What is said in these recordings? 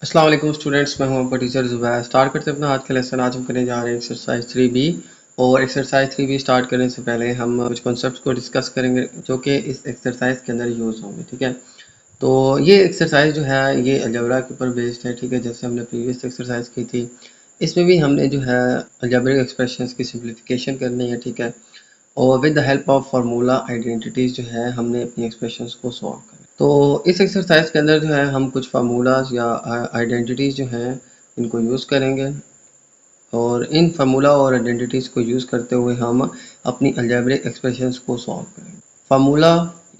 अस्सलाम वालेकुम स्टूडेंट्स, मैं हूं आपका टीचर ज़ुबैर। स्टार्ट करते हैं अपना आज का लेसन। आज हम करने जा रहे हैं एक्सरसाइज 3B। और एक्सरसाइज 3B स्टार्ट करने से पहले हम कुछ कॉन्सेप्ट्स को डिस्कस करेंगे जो कि इस एक्सरसाइज के अंदर यूज़ होंगे। ठीक है, तो ये एक्सरसाइज जो है ये अलजेब्रा के ऊपर बेस्ड है। ठीक है, जैसे हमने प्रीवियस एक्सरसाइज की थी, इसमें भी हमने जो है अलजेब्रिक एक्सप्रेशंस की सिंप्लीफिकेशन करनी है। ठीक है, और with the help of formula identities जो है हमने अपनी एक्सप्रेशंस को सॉल्व करना। तो इस एक्सरसाइज के अंदर जो है हम कुछ फार्मूलाज या आइडेंटिटीज़ जो हैं इनको यूज़ करेंगे, और इन फार्मूला और आइडेंटिटीज़ को यूज़ करते हुए हम अपनी अलजेब्रिक एक्सप्रेशंस को सॉल्व करेंगे। फार्मूला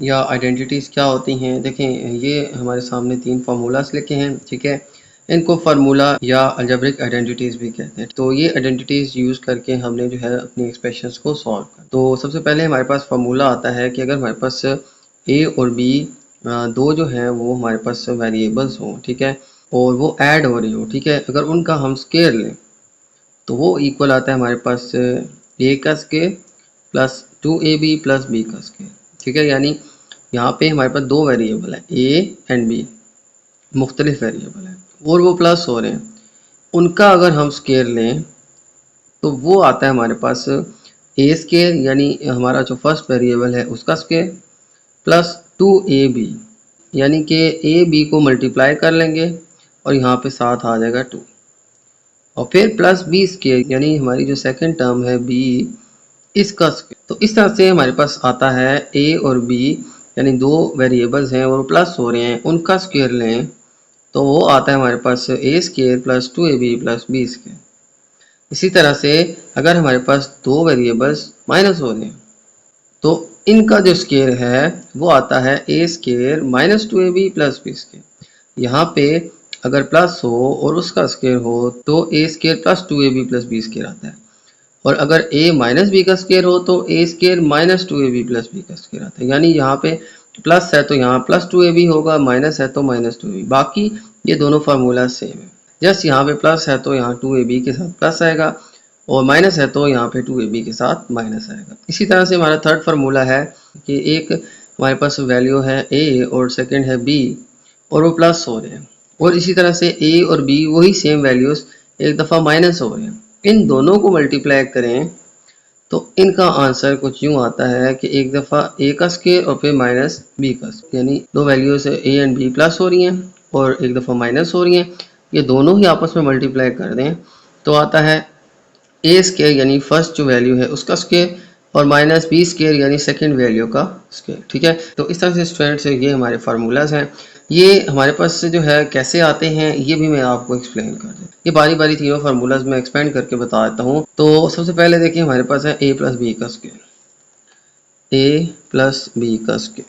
या आइडेंटिटीज़ क्या होती हैं? देखें, ये हमारे सामने 3 फार्मूलाज लिखे हैं। ठीक है, इनको फार्मूला या अलजेब्रिक आइडेंटिटीज़ भी कहते हैं। तो ये आइडेंटिटीज़ यूज़ करके हमने जो है अपनी एक्सप्रेशंस को सॉल्व कर। तो सबसे पहले हमारे पास फार्मूला आता है कि अगर हमारे पास ए और बी दो जो हैं वो हमारे पास वेरिएबल्स हों, ठीक है, और वो ऐड हो रही हो, ठीक है, अगर उनका हम स्केयर लें तो वो इक्वल आता है हमारे पास ए का square plus 2ab plus B का स्केयर। ठीक है, यानी यहाँ पे हमारे पास दो वेरिएबल हैं, ए एंड बी, मुख्तलिफ वेरिएबल हैं और वो प्लस हो रहे हैं। उनका अगर हम स्केयर लें तो वो आता है हमारे पास ए स्केयर, यानी हमारा जो फर्स्ट वेरिएबल है उसका स्केयर, प्लस 2ab, यानी कि ए बी को मल्टीप्लाई कर लेंगे और यहाँ पे साथ आ जाएगा 2, और फिर प्लस बी स्केयर, यानी हमारी जो सेकंड टर्म है बी, इसका स्केयर। तो इस तरह से हमारे पास आता है ए और बी, यानी दो वेरिएबल्स हैं और प्लस हो रहे हैं, उनका स्केयर लें तो वो आता है हमारे पास a square plus 2ab plus B square. इसी तरह से अगर हमारे पास दो वेरिएबल्स माइनस हो रहे हैं तो इनका जो स्केयर है वो आता है a square minus 2ab plus B square. यहाँ पे अगर प्लस हो और उसका स्केयर हो तो a square plus 2ab plus B square आता है, और अगर a माइनस बी का स्केयर हो तो a square minus 2ab plus B का स्केयर आता है। यानी यहाँ पे प्लस है तो यहाँ प्लस 2ab होगा, माइनस है तो माइनस 2ab। बाकी ये दोनों फार्मूला सेम है, जस्ट यहाँ पे प्लस है तो यहाँ 2ab के साथ प्लस आएगा, और माइनस है तो यहाँ पे 2ab के साथ माइनस आएगा। इसी तरह से हमारा थर्ड फार्मूला है कि एक हमारे पास वैल्यू है a और सेकंड है b और वो प्लस हो रहे हैं, और इसी तरह से a और b वही सेम वैल्यूज एक दफ़ा माइनस हो रहे हैं। इन दोनों को मल्टीप्लाई करें तो इनका आंसर कुछ यूँ आता है कि एक दफ़ा a का स्केयर और फिर माइनस b का स्केयर, यानी दो values a and b plus हो रही हैं और एक दफ़ा माइनस हो रही हैं, ये दोनों ही आपस में मल्टीप्लाई कर दें तो आता है ए स्केयर, यानी फर्स्ट जो वैल्यू है उसका स्केयर, और माइनस बी स्केयर, यानी सेकंड वैल्यू का स्केयर। ठीक है, तो इस तरह से स्टूडेंट्स ये हमारे फार्मूलाज हैं। ये हमारे पास से जो है कैसे आते हैं ये भी मैं आपको एक्सप्लेन कर दूँ। ये बारी बारी तीनों फार्मूलाज में एक्सपेंड करके बता देता हूँ। तो सबसे पहले देखिए हमारे पास है ए प्लस बी का स्केयर, ए प्लस बी का स्केयर।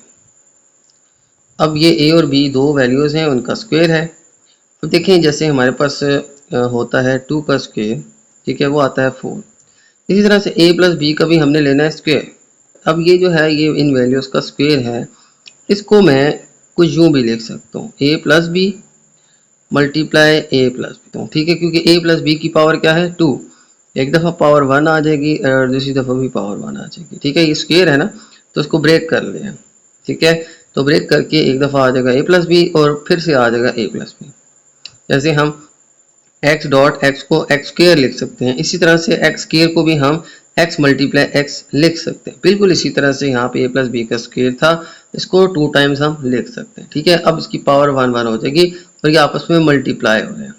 अब ये ए और बी दो वैल्यूज़ हैं, उनका स्क्वायर है। अब देखें जैसे हमारे पास होता है 2 का स्क्वायर, ठीक है, वो आता है 4। इसी तरह से a प्लस बी का भी हमने लेना है स्क्वायर। अब ये जो है ये इन वैल्यूज़ का स्क्वायर है, इसको मैं कुछ यूँ भी लिख सकता हूँ, a plus B multiply a plus B. ठीक है, क्योंकि a प्लस बी की पावर क्या है 2, एक दफ़ा पावर 1 आ जाएगी और दूसरी दफ़ा भी पावर 1 आ जाएगी। ठीक है, ये स्क्वायर है ना, तो इसको ब्रेक कर लें। ठीक है, तो ब्रेक करके एक दफ़ा आ जाएगा a प्लस बी और फिर से आ जाएगा a प्लस बी। जैसे हम x डॉट x को x स्क्वायर लिख सकते हैं, इसी तरह से x स्क्वायर को भी हम x मल्टीप्लाई x लिख सकते हैं। बिल्कुल इसी तरह से यहाँ पे a प्लस बी का स्क्वायर था, इसको 2 टाइम्स हम लिख सकते हैं। ठीक है, अब इसकी पावर 1 1 हो जाएगी और ये आपस में मल्टीप्लाई हो रहे हैं।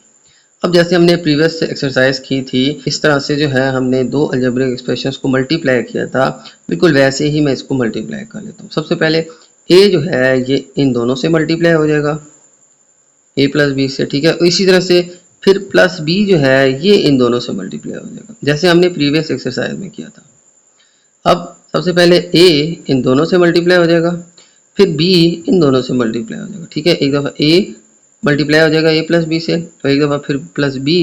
अब जैसे हमने प्रीवियस एक्सरसाइज की थी, इस तरह से जो है हमने दो अलजेब्रिक एक्सप्रेशंस को मल्टीप्लाई किया था, बिल्कुल वैसे ही मैं इसको मल्टीप्लाई कर लेता हूँ। सबसे पहले a जो है ये इन दोनों से मल्टीप्लाई हो जाएगा, a प्लस बी से। ठीक है, इसी तरह से फिर प्लस b जो है ये इन दोनों से मल्टीप्लाई हो जाएगा, जैसे हमने प्रीवियस एक्सरसाइज में किया था। अब सबसे पहले a इन दोनों से मल्टीप्लाई हो जाएगा, फिर b इन दोनों से मल्टीप्लाई हो जाएगा। ठीक है, एक दफ़ा a मल्टीप्लाई हो जाएगा a प्लस बी से, और एक दफ़ा फिर प्लस b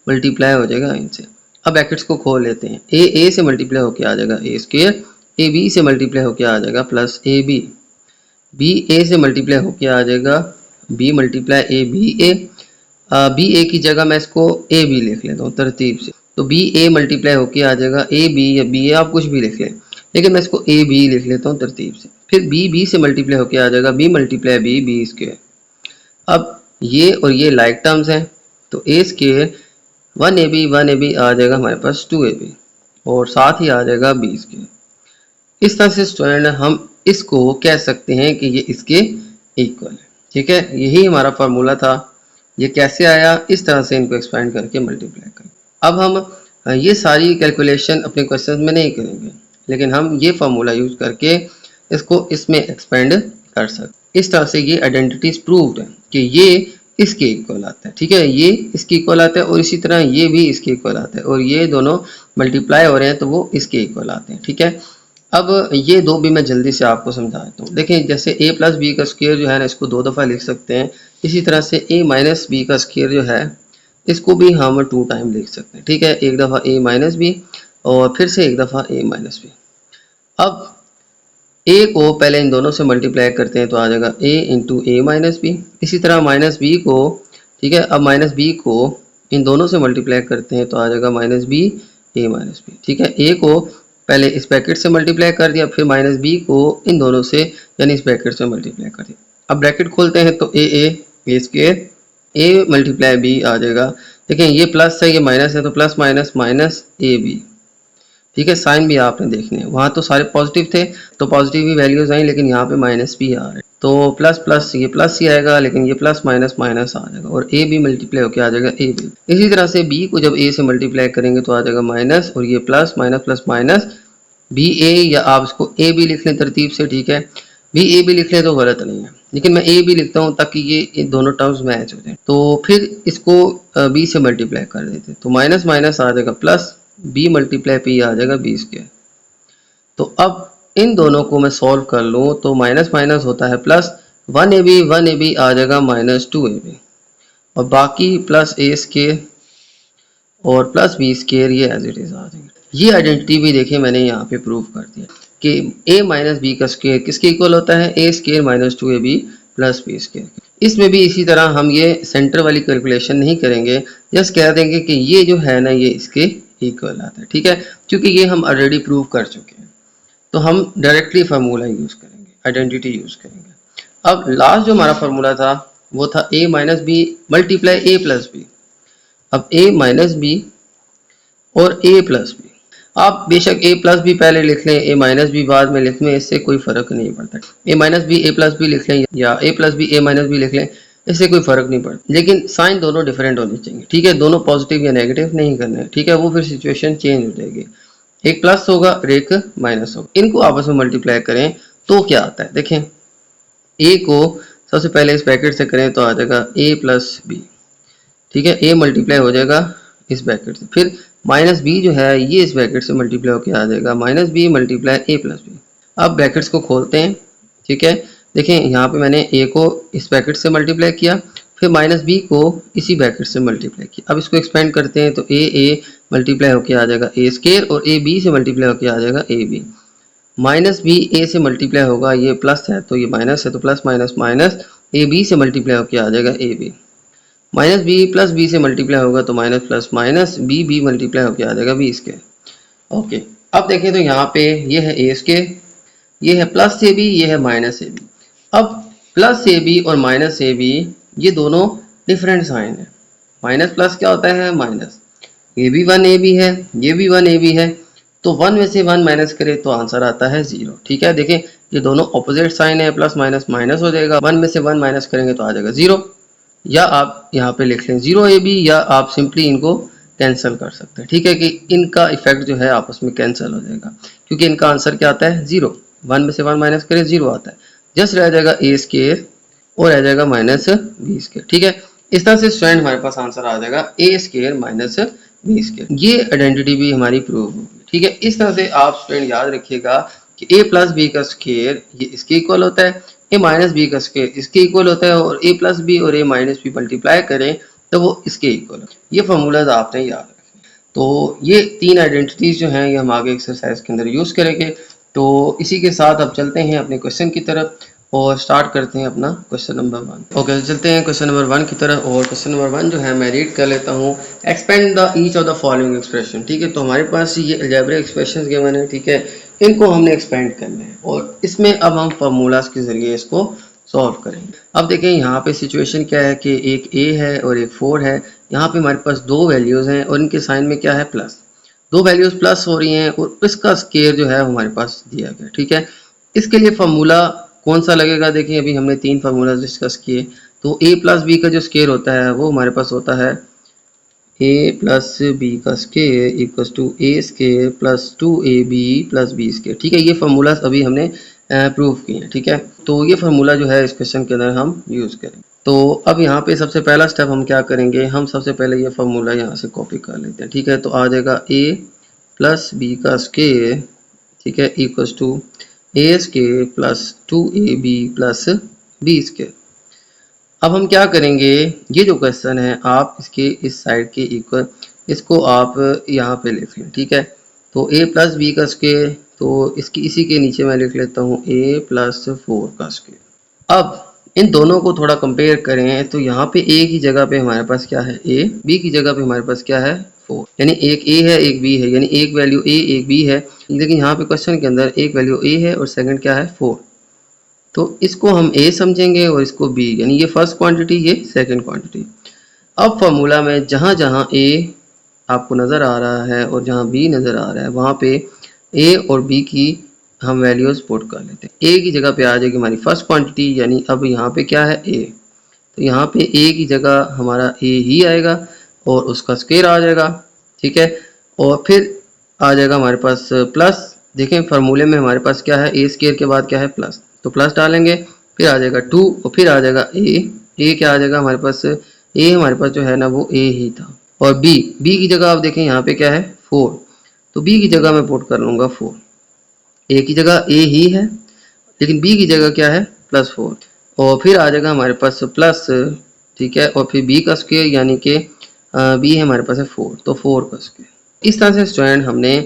मल्टीप्लाई हो जाएगा इनसे। अब ब्रैकेट्स को खोल लेते हैं, a से मल्टीप्लाई होकर आ जाएगा a स्क्वायर, a b से मल्टीप्लाई होकर आ जाएगा plus a b, b a से मल्टीप्लाई होकर आ जाएगा b multiply a b a, b a की जगह मैं इसको ए बी लिख लेता हूँ तरतीब से, तो बी ए मल्टीप्लाई होके आ जाएगा ए बी या बी ए, आप कुछ भी लिख लें, लेकिन मैं इसको ए बी लिख लेता हूँ तरतीब से। फिर बी बी से मल्टीप्लाई होके आ जाएगा B multiply B B square. अब ये और ये लाइक टर्म्स हैं, तो ए स्केयर 1ab आ जाएगा हमारे पास 2ab और साथ ही आ जाएगा बी स्केयर। इस तरह से स्टूडेंट हम इसको कह सकते हैं कि ये इसके इक्वल है। ठीक है, यही हमारा फार्मूला था। ये कैसे आया, इस तरह से इनको एक्सपेंड करके मल्टीप्लाई करें। अब हम ये सारी कैलकुलेशन अपने क्वेश्चन में नहीं करेंगे, लेकिन हम ये फार्मूला यूज करके इसको इसमें एक्सपेंड कर सकते। इस तरह से ये आइडेंटिटीज प्रूव्ड है कि ये इसके इक्वल आता है। ठीक है, ये इसके इक्वल आता है और इसी तरह ये भी इसके इक्वल आता है और ये दोनों मल्टीप्लाई हो रहे हैं तो वो इसके इक्वल आते हैं। ठीक है, अब ये दो भी मैं जल्दी से आपको समझाता हूँ। देखिए, जैसे a प्लस बी का स्क्वायर जो है ना, इसको दो दफ़ा लिख सकते हैं। इसी तरह से a माइनस बी का स्क्वायर जो है, इसको भी हम 2 टाइम लिख सकते हैं। ठीक है, एक दफ़ा a माइनस बी और फिर से एक दफ़ा a माइनस बी। अब a को पहले इन दोनों से मल्टीप्लाई करते हैं तो आ जाएगा a into A minus B. इसी तरह माइनस बी को, ठीक है, अब माइनस बी को इन दोनों से मल्टीप्लाई करते हैं तो आ जाएगा minus b a minus B. ठीक है, a को पहले इस ब्रैकेट से मल्टीप्लाई कर दिया, फिर माइनस बी को इन दोनों से यानी इस ब्रैकेट से मल्टीप्लाई कर दिया। अब ब्रैकेट खोलते हैं तो A square A multiply B आ जाएगा। देखें, ये प्लस है, ये माइनस है, तो plus minus minus A B. ठीक है, साइन भी आपने देखने हैं, वहाँ तो सारे पॉजिटिव थे तो पॉजिटिव ही वैल्यूज आई, लेकिन यहाँ पे माइनस भी आ रहे हैं तो प्लस प्लस ये प्लस ही आएगा, लेकिन ये प्लस माइनस माइनस आ जाएगा और ए भी मल्टीप्लाई होकर आ जाएगा ए बी। इसी तरह से बी को जब ए से मल्टीप्लाई करेंगे तो आ जाएगा माइनस और ये plus minus plus minus b a, या आप इसको ए बी लिख लें तरतीब से। ठीक है, बी ए बी लिख लें तो गलत नहीं है, लेकिन मैं ए बी लिखता हूँ ताकि ये दोनों टर्म्स मैच हो जाए। तो फिर इसको बी से मल्टीप्लाई कर देते तो माइनस माइनस आ जाएगा प्लस, बी मल्टीप्लाई पी आ जाएगा बी स्क्वायर। तो अब इन दोनों को मैं सॉल्व कर लूँ तो माइनस माइनस होता है प्लस, 1ab आ जाएगा माइनस 2ab और बाकी प्लस ए स्क्वायर और प्लस बी स्क्वायर ये एज इट इज आ जाएंगे। ये आइडेंटिटी भी देखिए मैंने यहाँ पे प्रूव कर दिया कि a माइनस बी का स्क्वायर किसके इक्वल होता है, a square minus 2ab plus B square. इसमें भी इसी तरह हम ये सेंटर वाली कैलकुलेशन नहीं करेंगे, जस्ट कह देंगे कि ये जो है ना ये इसके इक्वल आता है। ठीक है, क्योंकि ये हम ऑलरेडी प्रूव कर चुके हैं तो हम डायरेक्टली फार्मूला यूज करेंगे, आइडेंटिटी यूज करेंगे। अब लास्ट जो हमारा फार्मूला था वो था a minus B multiply a plus B. अब a माइनस बी और a प्लस बी, आप बेशक a प्लस बी पहले लिख लें, a माइनस बी बाद में लिख लें, इससे कोई फर्क नहीं पड़ता। a minus B a plus B लिख लें या a plus B a minus B लिख लें, इससे कोई फर्क नहीं पड़ता, लेकिन साइन दोनों डिफरेंट होने चाहिए। ठीक है, दोनों पॉजिटिव या नेगेटिव नहीं करने। ठीक है, वो फिर सिचुएशन चेंज हो जाएगी, एक प्लस होगा और एक माइनस होगा। इनको आपस में मल्टीप्लाई करें तो क्या आता है, देखें, a को सबसे पहले इस ब्रैकेट से करें तो आ जाएगा a प्लस बी। ठीक है, a मल्टीप्लाई हो जाएगा इस ब्रैकेट से, फिर माइनस बी जो है ये इस ब्रैकेट से मल्टीप्लाई होकर आ जाएगा माइनस बी मल्टीप्लाई ए प्लस बी। अब ब्रैकेट्स को खोलते हैं। ठीक है, देखें यहाँ पे मैंने a को इस ब्रैकेट से मल्टीप्लाई किया, फिर माइनस बी को इसी ब्रैकेट से मल्टीप्लाई किया। अब इसको एक्सपेंड करते हैं तो a मल्टीप्लाई होकर आ जाएगा a स्क्वायर और a b से मल्टीप्लाई होकर आ जाएगा a b। माइनस बी ए से मल्टीप्लाई होगा, ये प्लस है तो ये माइनस है, तो plus minus minus A B से मल्टीप्लाई होकर आ जाएगा A B. Minus B plus B से मल्टीप्लाई होगा तो minus plus minus B B multiply होकर आ जाएगा बी स्क्वायर। ओके, अब देखें तो यहाँ पे ये है ए स्क्वायर, ये है प्लस ए बी, ये है माइनस ए बी। अब प्लस ए बी और माइनस ए बी ये दोनों डिफरेंट साइन है। माइनस प्लस क्या होता है, माइनस, ये भी 1ab है, ये भी 1ab है, तो 1 में से 1 माइनस करें तो आंसर आता है 0। ठीक है, देखें ये दोनों ऑपोजिट साइन है, प्लस माइनस माइनस हो जाएगा, 1 में से 1 माइनस करेंगे तो आ जाएगा 0, या आप यहाँ पे लिख लें 0ab, या आप सिंपली इनको कैंसिल कर सकते हैं। ठीक है, कि इनका इफेक्ट जो है आपस में कैंसिल हो जाएगा, क्योंकि इनका आंसर क्या आता है 0, 1 में से 1 माइनस करें 0 आता है, जस्ट रह जाएगा ए स्क्वायर और रह जाएगा माइनस बी स्क्वायर। ठीक है, इस तरह से स्टूडेंट हमारे पास आंसर आ जाएगा ए स्क्वायर माइनस बी स्क्वायर। ये आइडेंटिटी भी हमारी प्रूव होगी। ठीक है, इस तरह से आप स्टूडेंट याद रखिएगा कि ए प्लस बी का स्क्वायर ये इसके इक्वल होता है, ए माइनस बी का स्क्वायर इसके इक्वल होता है, और ए प्लस बी और ए माइनस बी मल्टीप्लाई करें तो वो इसके इक्वल है। ये फॉर्मूलाज आपने याद रखें। तो ये 3 आइडेंटिटीज जो हैं ये हम आगे एक्सरसाइज के अंदर यूज करेंगे। तो इसी के साथ अब चलते हैं अपने क्वेश्चन की तरफ और स्टार्ट करते हैं अपना क्वेश्चन नंबर 1। ओके, चलते हैं क्वेश्चन नंबर 1 की तरफ। और क्वेश्चन नंबर 1 जो है मैं रीड कर लेता हूँ। Expand the each of the following expression. ठीक है, तो हमारे पास ये अलजेब्रिक एक्सप्रेशंस गिवन है। ठीक है, इनको हमने एक्सपेंड करना है और इसमें अब हम फार्मूलाज के जरिए इसको सॉल्व करेंगे। अब देखें यहाँ पे सिचुएशन क्या है कि एक a है और एक 4 है। यहाँ पे हमारे पास दो वैल्यूज़ हैं और इनके साइन में क्या है प्लस, दो वैल्यूज़ प्लस हो रही हैं और इसका स्केयर जो है हमारे पास दिया गया। ठीक है, इसके लिए फार्मूला कौन सा लगेगा? देखिए अभी हमने तीन फार्मूला डिस्कस किए। तो a प्लस बी का जो स्केयर होता है वो हमारे पास होता है a प्लस बी का square equals to a square plus 2ab plus b square. ठीक है, ये फार्मूला अभी हमने प्रूव किए हैं। ठीक है, तो ये फार्मूला जो है इस क्वेश्चन के अंदर हम यूज़ करेंगे। तो अब यहाँ पे सबसे पहला स्टेप हम क्या करेंगे, हम सबसे पहले ये फार्मूला यहाँ से कॉपी कर लेते हैं। ठीक है, तो आ जाएगा a प्लस बी का स्केयर, ठीक है, equals to a square plus 2ab plus b square. अब हम क्या करेंगे, ये जो क्वेश्चन है आप इसके इस साइड के इक्वल इसको आप यहाँ पे लिख लें। ठीक है, तो a प्लस बी का स्केयर, तो इसकी इसी के नीचे मैं लिख लेता हूँ a प्लस 4 का स्केयर। अब इन दोनों को थोड़ा कंपेयर करें तो यहाँ पे a की जगह पे हमारे पास क्या है a, b की जगह पे हमारे पास क्या है 4, यानी एक a है एक b है, यानी एक वैल्यू a एक b है। लेकिन यहाँ पे क्वेश्चन के अंदर एक वैल्यू a है और सेकंड क्या है 4, तो इसको हम a समझेंगे और इसको b, यानी ये फर्स्ट क्वांटिटी ये सेकंड क्वांटिटी। अब फार्मूला में जहाँ जहाँ a आपको नज़र आ रहा है और जहाँ b नज़र आ रहा है वहाँ पे a और b की हम वैल्यूज़ पुट कर लेते हैं। a की जगह पे आ जाएगी हमारी फर्स्ट क्वांटिटी, यानी अब यहाँ पे क्या है a, तो यहाँ पे a की जगह हमारा a ही आएगा और उसका स्क्वायर आ जाएगा। ठीक है, और फिर आ जाएगा हमारे पास प्लस, देखें फार्मूले में हमारे पास क्या है a स्क्वायर के बाद क्या है प्लस, तो प्लस डालेंगे, फिर आ जाएगा 2 और फिर आ जाएगा a क्या आ जाएगा हमारे पास, a हमारे पास जो है ना वो a ही था। और b की जगह आप देखें यहाँ पे क्या है 4, तो b की जगह मैं पुट कर लूँगा 4, a की जगह a ही है लेकिन b की जगह क्या है प्लस 4, और फिर आ जाएगा हमारे पास प्लस, ठीक है, और फिर b का स्क्वायर यानी कि b है हमारे पास है 4, तो 4 का स्क्वायर। इस तरह से स्टूडेंट हमने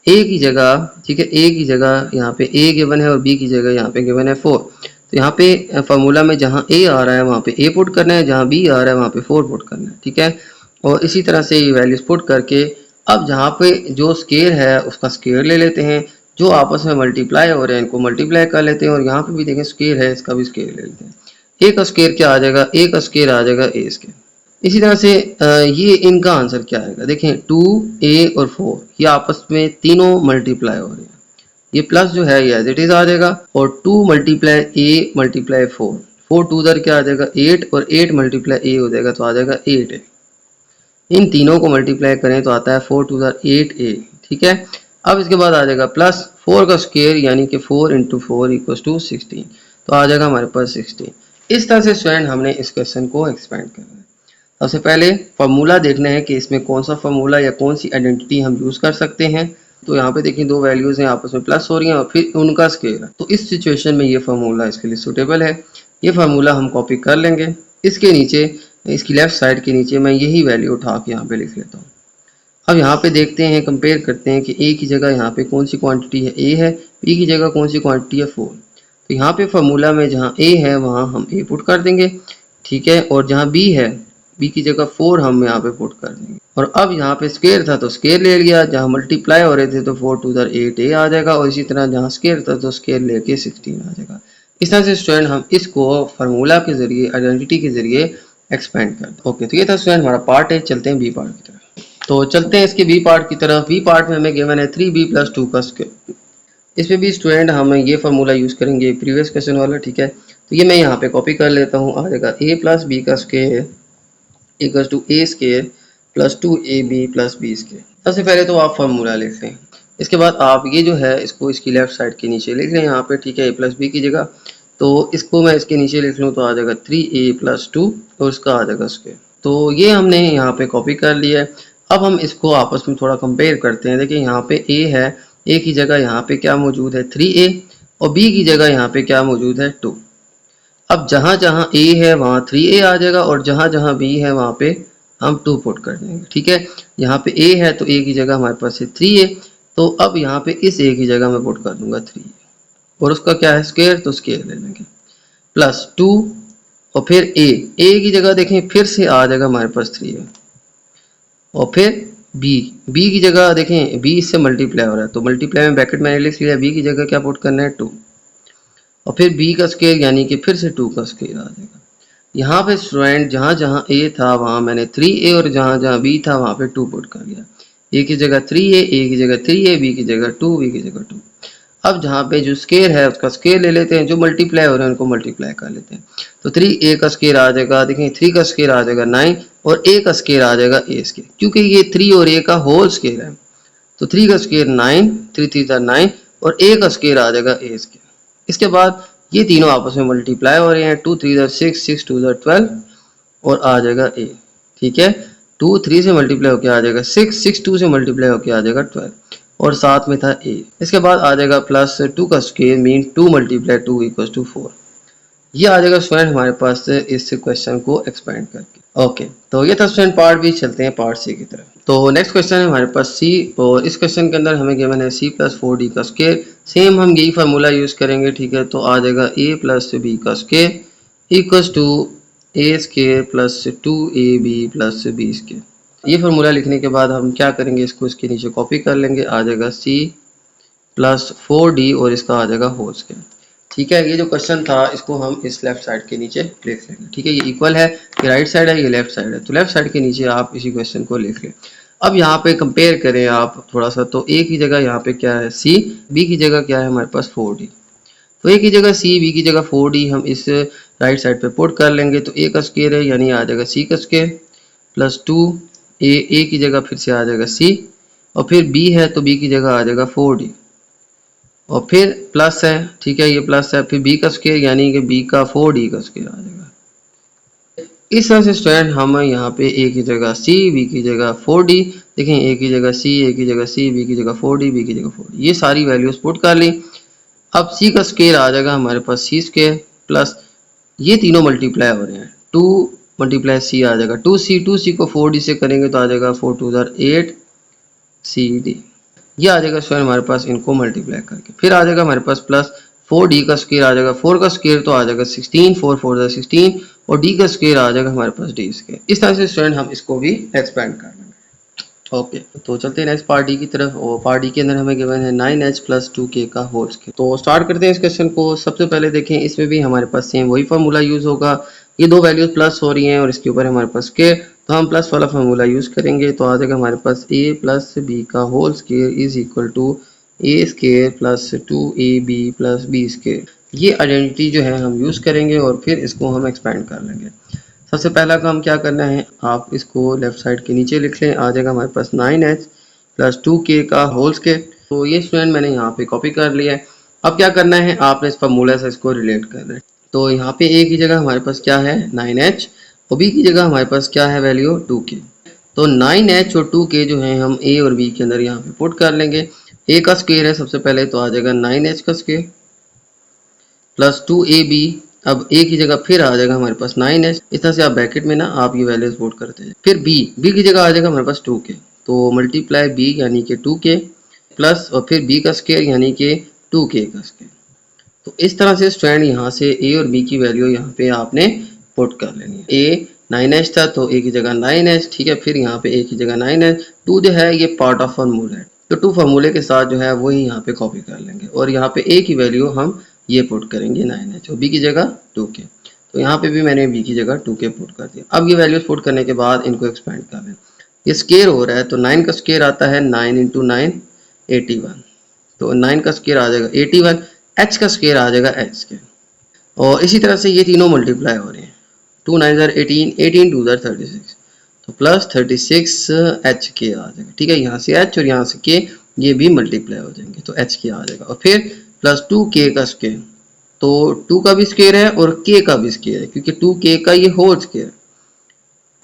a की जगह, ठीक है, a की जगह यहाँ पे a गिवन है और b की जगह यहाँ पे गिवन है 4, तो यहाँ पे फार्मूला में जहाँ a आ रहा है वहाँ पे a पुट करना है, जहाँ b आ रहा है वहाँ पे 4 पुट करना है। ठीक है, और इसी तरह से ये वैल्यूज पुट करके अब जहाँ पे जो स्केयर है उसका स्केयर ले लेते हैं, जो आपस में मल्टीप्लाई हो रहे हैं इनको मल्टीप्लाई कर लेते हैं, और यहाँ पे भी देखें स्केयर है इसका भी स्केयर ले लेते हैं। a का स्केयर क्या आ जाएगा, a का स्केयर आ जाएगा a स्केयर। इसी तरह से ये इनका आंसर क्या आएगा, देखें 2a और 4 ये आपस में तीनों मल्टीप्लाई हो रहे हैं, ये प्लस जो है ये एज इट इज आ जाएगा, और 2 मल्टीप्लाई a मल्टीप्लाई 4, 4 2 उधर क्या आ जाएगा 8, और 8 मल्टीप्लाई a हो जाएगा तो आ जाएगा 8a। इन तीनों को मल्टीप्लाई करें तो आता है 4 2 उधर 8a। ठीक है, अब इसके बाद आ जाएगा प्लस 4 का स्क्वायर यानी कि 4 इंटू 4 इक्वल्स टू 16, तो आ जाएगा हमारे पास 16। इस तरह से स्टूडेंट हमने इस क्वेश्चन को एक्सपेंड करना है। सबसे पहले फार्मूला देखना है कि इसमें कौन सा फार्मूला या कौन सी आइडेंटिटी हम यूज़ कर सकते हैं। तो यहाँ पे देखिए दो वैल्यूज़ हैं आपस में प्लस हो रही हैं और फिर उनका स्केयर है, तो इस सिचुएशन में ये फार्मूला इसके लिए सूटेबल है। ये फार्मूला हम कॉपी कर लेंगे, इसके नीचे इसकी लेफ्ट साइड के नीचे मैं यही वैल्यू उठा के यहाँ पे लिख लेता हूँ। अब यहाँ पे देखते हैं, कंपेयर करते हैं कि a की जगह यहाँ पे कौन सी क्वांटिटी है a है, b की जगह कौन सी क्वांटिटी है 4। तो यहाँ पे फार्मूला में जहाँ a है वहाँ हम a पुट कर देंगे, ठीक है, और जहाँ b है b की जगह 4 हम यहाँ पे पुट कर देंगे। और अब यहाँ पे स्क्वायर था तो स्क्वायर ले लिया, जहाँ मल्टीप्लाई हो रहे थे तो 4 2 उधर 8a आ जाएगा, और इसी तरह जहाँ स्क्वायर था तो स्क्वायर लेके 16 आ जाएगा। इस तरह से स्टूडेंट हम इसको फार्मूला के जरिए, आइडेंटिटी के जरिए एक्सपेंड करते हैं। ओके, तो ये था स्टूडेंट हमारा पार्ट है। चलते हैं बी पार्ट की तरफ। तो चलते हैं इसके बी पार्ट की तरफ। बी पार्ट में हमें गिवन है 3b प्लस 2 का स्क्वायर। इसमें भी स्टूडेंट हम ये फार्मूला यूज़ करेंगे प्रीवियस क्वेश्चन वाला। ठीक है, तो ये मैं यहाँ पे कॉपी कर लेता हूँ। आ जाएगा a प्लस बी का square equals to a square plus 2ab plus b square. सबसे पहले तो आप फार्मूला लिख लें, इसके बाद आप ये जो है इसको इसकी लेफ्ट साइड के नीचे लिख लें यहाँ पे। ठीक है, a प्लस बी की जगह, तो इसको मैं इसके नीचे लिख लूँ तो आ जाएगा 3a प्लस 2 और इसका आ जाएगा स्क्वायर। तो ये हमने यहाँ पे कॉपी कर लिया है। अब हम इसको आपस में थोड़ा कंपेयर करते हैं। देखिए यहाँ पे a है, a की जगह यहाँ पे क्या मौजूद है 3a, और b की जगह यहाँ पे क्या मौजूद है 2। अब जहाँ जहाँ a है वहाँ 3a आ जाएगा, और जहाँ जहाँ b है वहाँ पे हम 2 पुट कर देंगे। ठीक है, यहाँ पे a है तो a की जगह हमारे पास है 3a, तो अब यहाँ पे इस a की जगह मैं पुट कर दूंगा 3a, और उसका क्या है स्क्वायर, तो स्क्वायर ले लेंगे प्लस 2, और फिर a की जगह देखें फिर से आ जाएगा हमारे पास 3a, और फिर b की जगह देखें b इससे मल्टीप्लाई हो रहा है तो मल्टीप्लाई में ब्रैकेट मैंने लिख लिया, b की जगह क्या पुट करना है 2, और फिर b का स्क्वायर यानी कि फिर से 2 का स्क्वायर आ जाएगा। यहाँ पे स्टूडेंट जहाँ जहाँ a था वहाँ मैंने 3a और जहाँ जहाँ b था वहाँ पे 2 पुट कर दिया। a की जगह 3a, a की जगह 3a, b की जगह 2, b की जगह 2। अब जहाँ पे जो स्केयर है उसका स्केयर ले लेते हैं, जो मल्टीप्लाई हो रहे हैं उनको मल्टीप्लाई कर लेते हैं। तो 3a का स्केयर आ जाएगा, देखें 3 का स्केयर आ जाएगा 9 और a का स्केयर आ जाएगा a स्केयर, क्योंकि ये 3 और a का होल स्केयर है। तो 3 का स्केयर 9, 3 3 9 और a का स्केयर आ जाएगा a स्केयर। इसके बाद ये तीनों आपस में मल्टीप्लाई हो रहे हैं, 2 3 6, 6 2 12 और आ जाएगा a। ठीक है, 2 3 से मल्टीप्लाई होकर आ जाएगा 6, 6 2 से मल्टीप्लाई होकर आ जाएगा 12 और साथ में था a। इसके बाद आ जाएगा प्लस 2 का square mean 2 multiply 2 equals to 4। ये आ जाएगा स्टूडेंट हमारे पास इस क्वेश्चन को एक्सपेंड करके। ओके, तो ये था स्टूडेंट पार्ट बी। चलते हैं पार्ट सी की तरफ। तो नेक्स्ट क्वेश्चन है हमारे पास सी, और इस क्वेश्चन के अंदर हमें गिवन है c प्लस 4d का स्क्वायर। सेम हम यही फार्मूला यूज करेंगे। ठीक है, तो आ जाएगा a प्लस b का square equals to a square plus 2ab plus b square. ये फार्मूला लिखने के बाद हम क्या करेंगे, इसको इसके नीचे कॉपी कर लेंगे। आ जाएगा c प्लस 4d और इसका आ जाएगा होल स्क्वायर। ठीक है, ये जो क्वेश्चन था इसको हम इस लेफ्ट साइड के नीचे लिख लेंगे। ठीक है, ये इक्वल है, ये राइट साइड है, ये लेफ्ट साइड है, तो लेफ्ट साइड के नीचे आप इसी क्वेश्चन को लिख लें। अब यहाँ पे कंपेयर करें आप थोड़ा सा, तो a की जगह यहाँ पे क्या है c, b की जगह क्या है हमारे पास 4d। तो a की जगह c, b की जगह 4d हम इस राइट साइड पे पुट कर लेंगे। तो a का स्क्वायर है यानी आ जाएगा c का स्क्वायर प्लस 2a की जगह फिर से आ जाएगा c और फिर b है तो b की जगह आ जाएगा 4d और फिर प्लस है। ठीक है, ये प्लस है, फिर b का स्क्वायर यानी कि b का 4d का स्क्वायर आ जाएगा। इस तरह से स्टूडेंट हम यहाँ पे a की जगह c, b की जगह 4d, देखें a की जगह c, a की जगह c, b की जगह 4d, b की जगह 4d, ये सारी वैल्यूज पुट कर ली। अब c का स्क्वायर आ जाएगा हमारे पास c स्क्वायर प्लस ये तीनों मल्टीप्लाई हो रहे हैं, 2 मल्टीप्लाई c आ जाएगा 2c को 4d से करेंगे तो आ जाएगा 4 2 8 cd। ये आ जाएगा स्क्वायर हमारे पास, इनको मल्टीप्लाई करके फिर आ जाएगा हमारे पास प्लस 4d का स्क्वायर आ जाएगा, 4 का स्क्वायर तो आ जाएगा 16, 4 4 16 और d का स्क्वायर आ जाएगा हमारे पास d स्क्वायर। इस तरह से स्टूडेंट हम इसको भी एक्सपेंड कर लेंगे। ओके, तो चलते हैं नेक्स्ट पार्ट डी की तरफ, और पार्ट डी के अंदर हमें गिवन है 9h प्लस 2k का होल स्क्वायर। तो स्टार्ट करते हैं इस क्वेश्चन को। सबसे पहले देखें, इसमें भी हमारे पास सेम वही फार्मूला यूज होगा। ये दो वैल्यूज प्लस हो रही हैं और इसके ऊपर हमारे पास स्क्वायर, तो हम प्लस वाला फार्मूला यूज करेंगे। तो आ जाएगा हमारे पास a प्लस b का whole square is equal to a square plus 2ab plus b square. ये आइडेंटिटी जो है हम यूज करेंगे और फिर इसको हम एक्सपेंड कर लेंगे। सबसे पहला काम क्या करना है, आप इसको लेफ्ट साइड के नीचे लिख लें। आ जाएगा हमारे पास 9h प्लस 2k का होल स्क्वायर। तो ये स्टूडेंट मैंने यहाँ पे कॉपी कर लिया है। अब क्या करना है, आपने इस फार्मूला से इसको रिलेट करना है। तो यहाँ पे a की जगह हमारे पास क्या है 9h और b की जगह हमारे पास क्या है वैल्यू 2k। तो 9h और 2k जो है हम a और b के अंदर यहाँ पे पुट कर लेंगे। a का स्क्वायर है सबसे पहले, तो आ जाएगा 9h का स्क्वायर प्लस 2ab। अब a की जगह फिर आ जाएगा हमारे पास 9h। इस तरह से आप ब्रैकेट में ना आप ये वैल्यूज पुट करते हैं। फिर b की जगह आ जाएगा हमारे पास 2k, तो मल्टीप्लाई b यानी कि 2k प्लस और फिर b का स्क्वायर यानी कि 2k का स्क्वायर। तो इस तरह से स्टूडेंट यहाँ से a और b की वैल्यू यहाँ पे आपने पुट कर लेनी है। a 9h था तो a की जगह 9h। ठीक है, फिर यहाँ पे a की जगह 9h, 2 जो है ये पार्ट ऑफ फार्मूला है, तो 2 फार्मूले के साथ जो है वही यहाँ पे कॉपी कर लेंगे और यहाँ पे a की वैल्यू हम ये पुट करेंगे 9h और b की जगह 2k। तो यहाँ पे भी मैंने b की जगह 2k पुट कर दिया। अब ये वैल्यूज पुट करने के बाद इनको एक्सपेंड कर लें। ये स्क्वायर हो रहा है तो 9 का स्क्वायर आता है 9 इंटू 9 81, तो 9 का स्क्वायर आ जाएगा 81, h का स्क्वायर आ जाएगा h स्क्वायर। और इसी तरह से ये तीनों मल्टीप्लाई हो रहे हैं, 2 9 18, 18 2 36, तो प्लस 36 एच के आ जाएगा। ठीक है, यहाँ से h और यहाँ से k ये भी मल्टीप्लाई हो जाएंगे तो एच के आ जाएगा और फिर प्लस 2k का स्क्वायर, तो 2 का भी स्क्वायर है और k का भी स्क्वायर है क्योंकि 2k का ये होल स्क्वायर,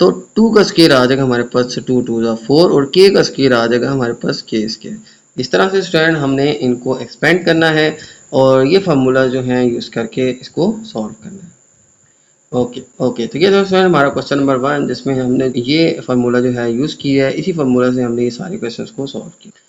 तो 2 का स्क्वायर आ जाएगा हमारे पास 2 2 4 और k का स्क्वायर आ जाएगा हमारे पास k स्क्वायर। इस तरह से स्टूडेंट हमने इनको एक्सपेंड करना है और ये फार्मूला जो है यूज़ करके इसको सॉल्व करना है। ओके, तो ये दोस्तों हमारा क्वेश्चन नंबर 1 जिसमें हमने ये फार्मूला जो है यूज़ किया है, इसी फार्मूला से हमने ये सारे क्वेश्चंस को सॉल्व किया।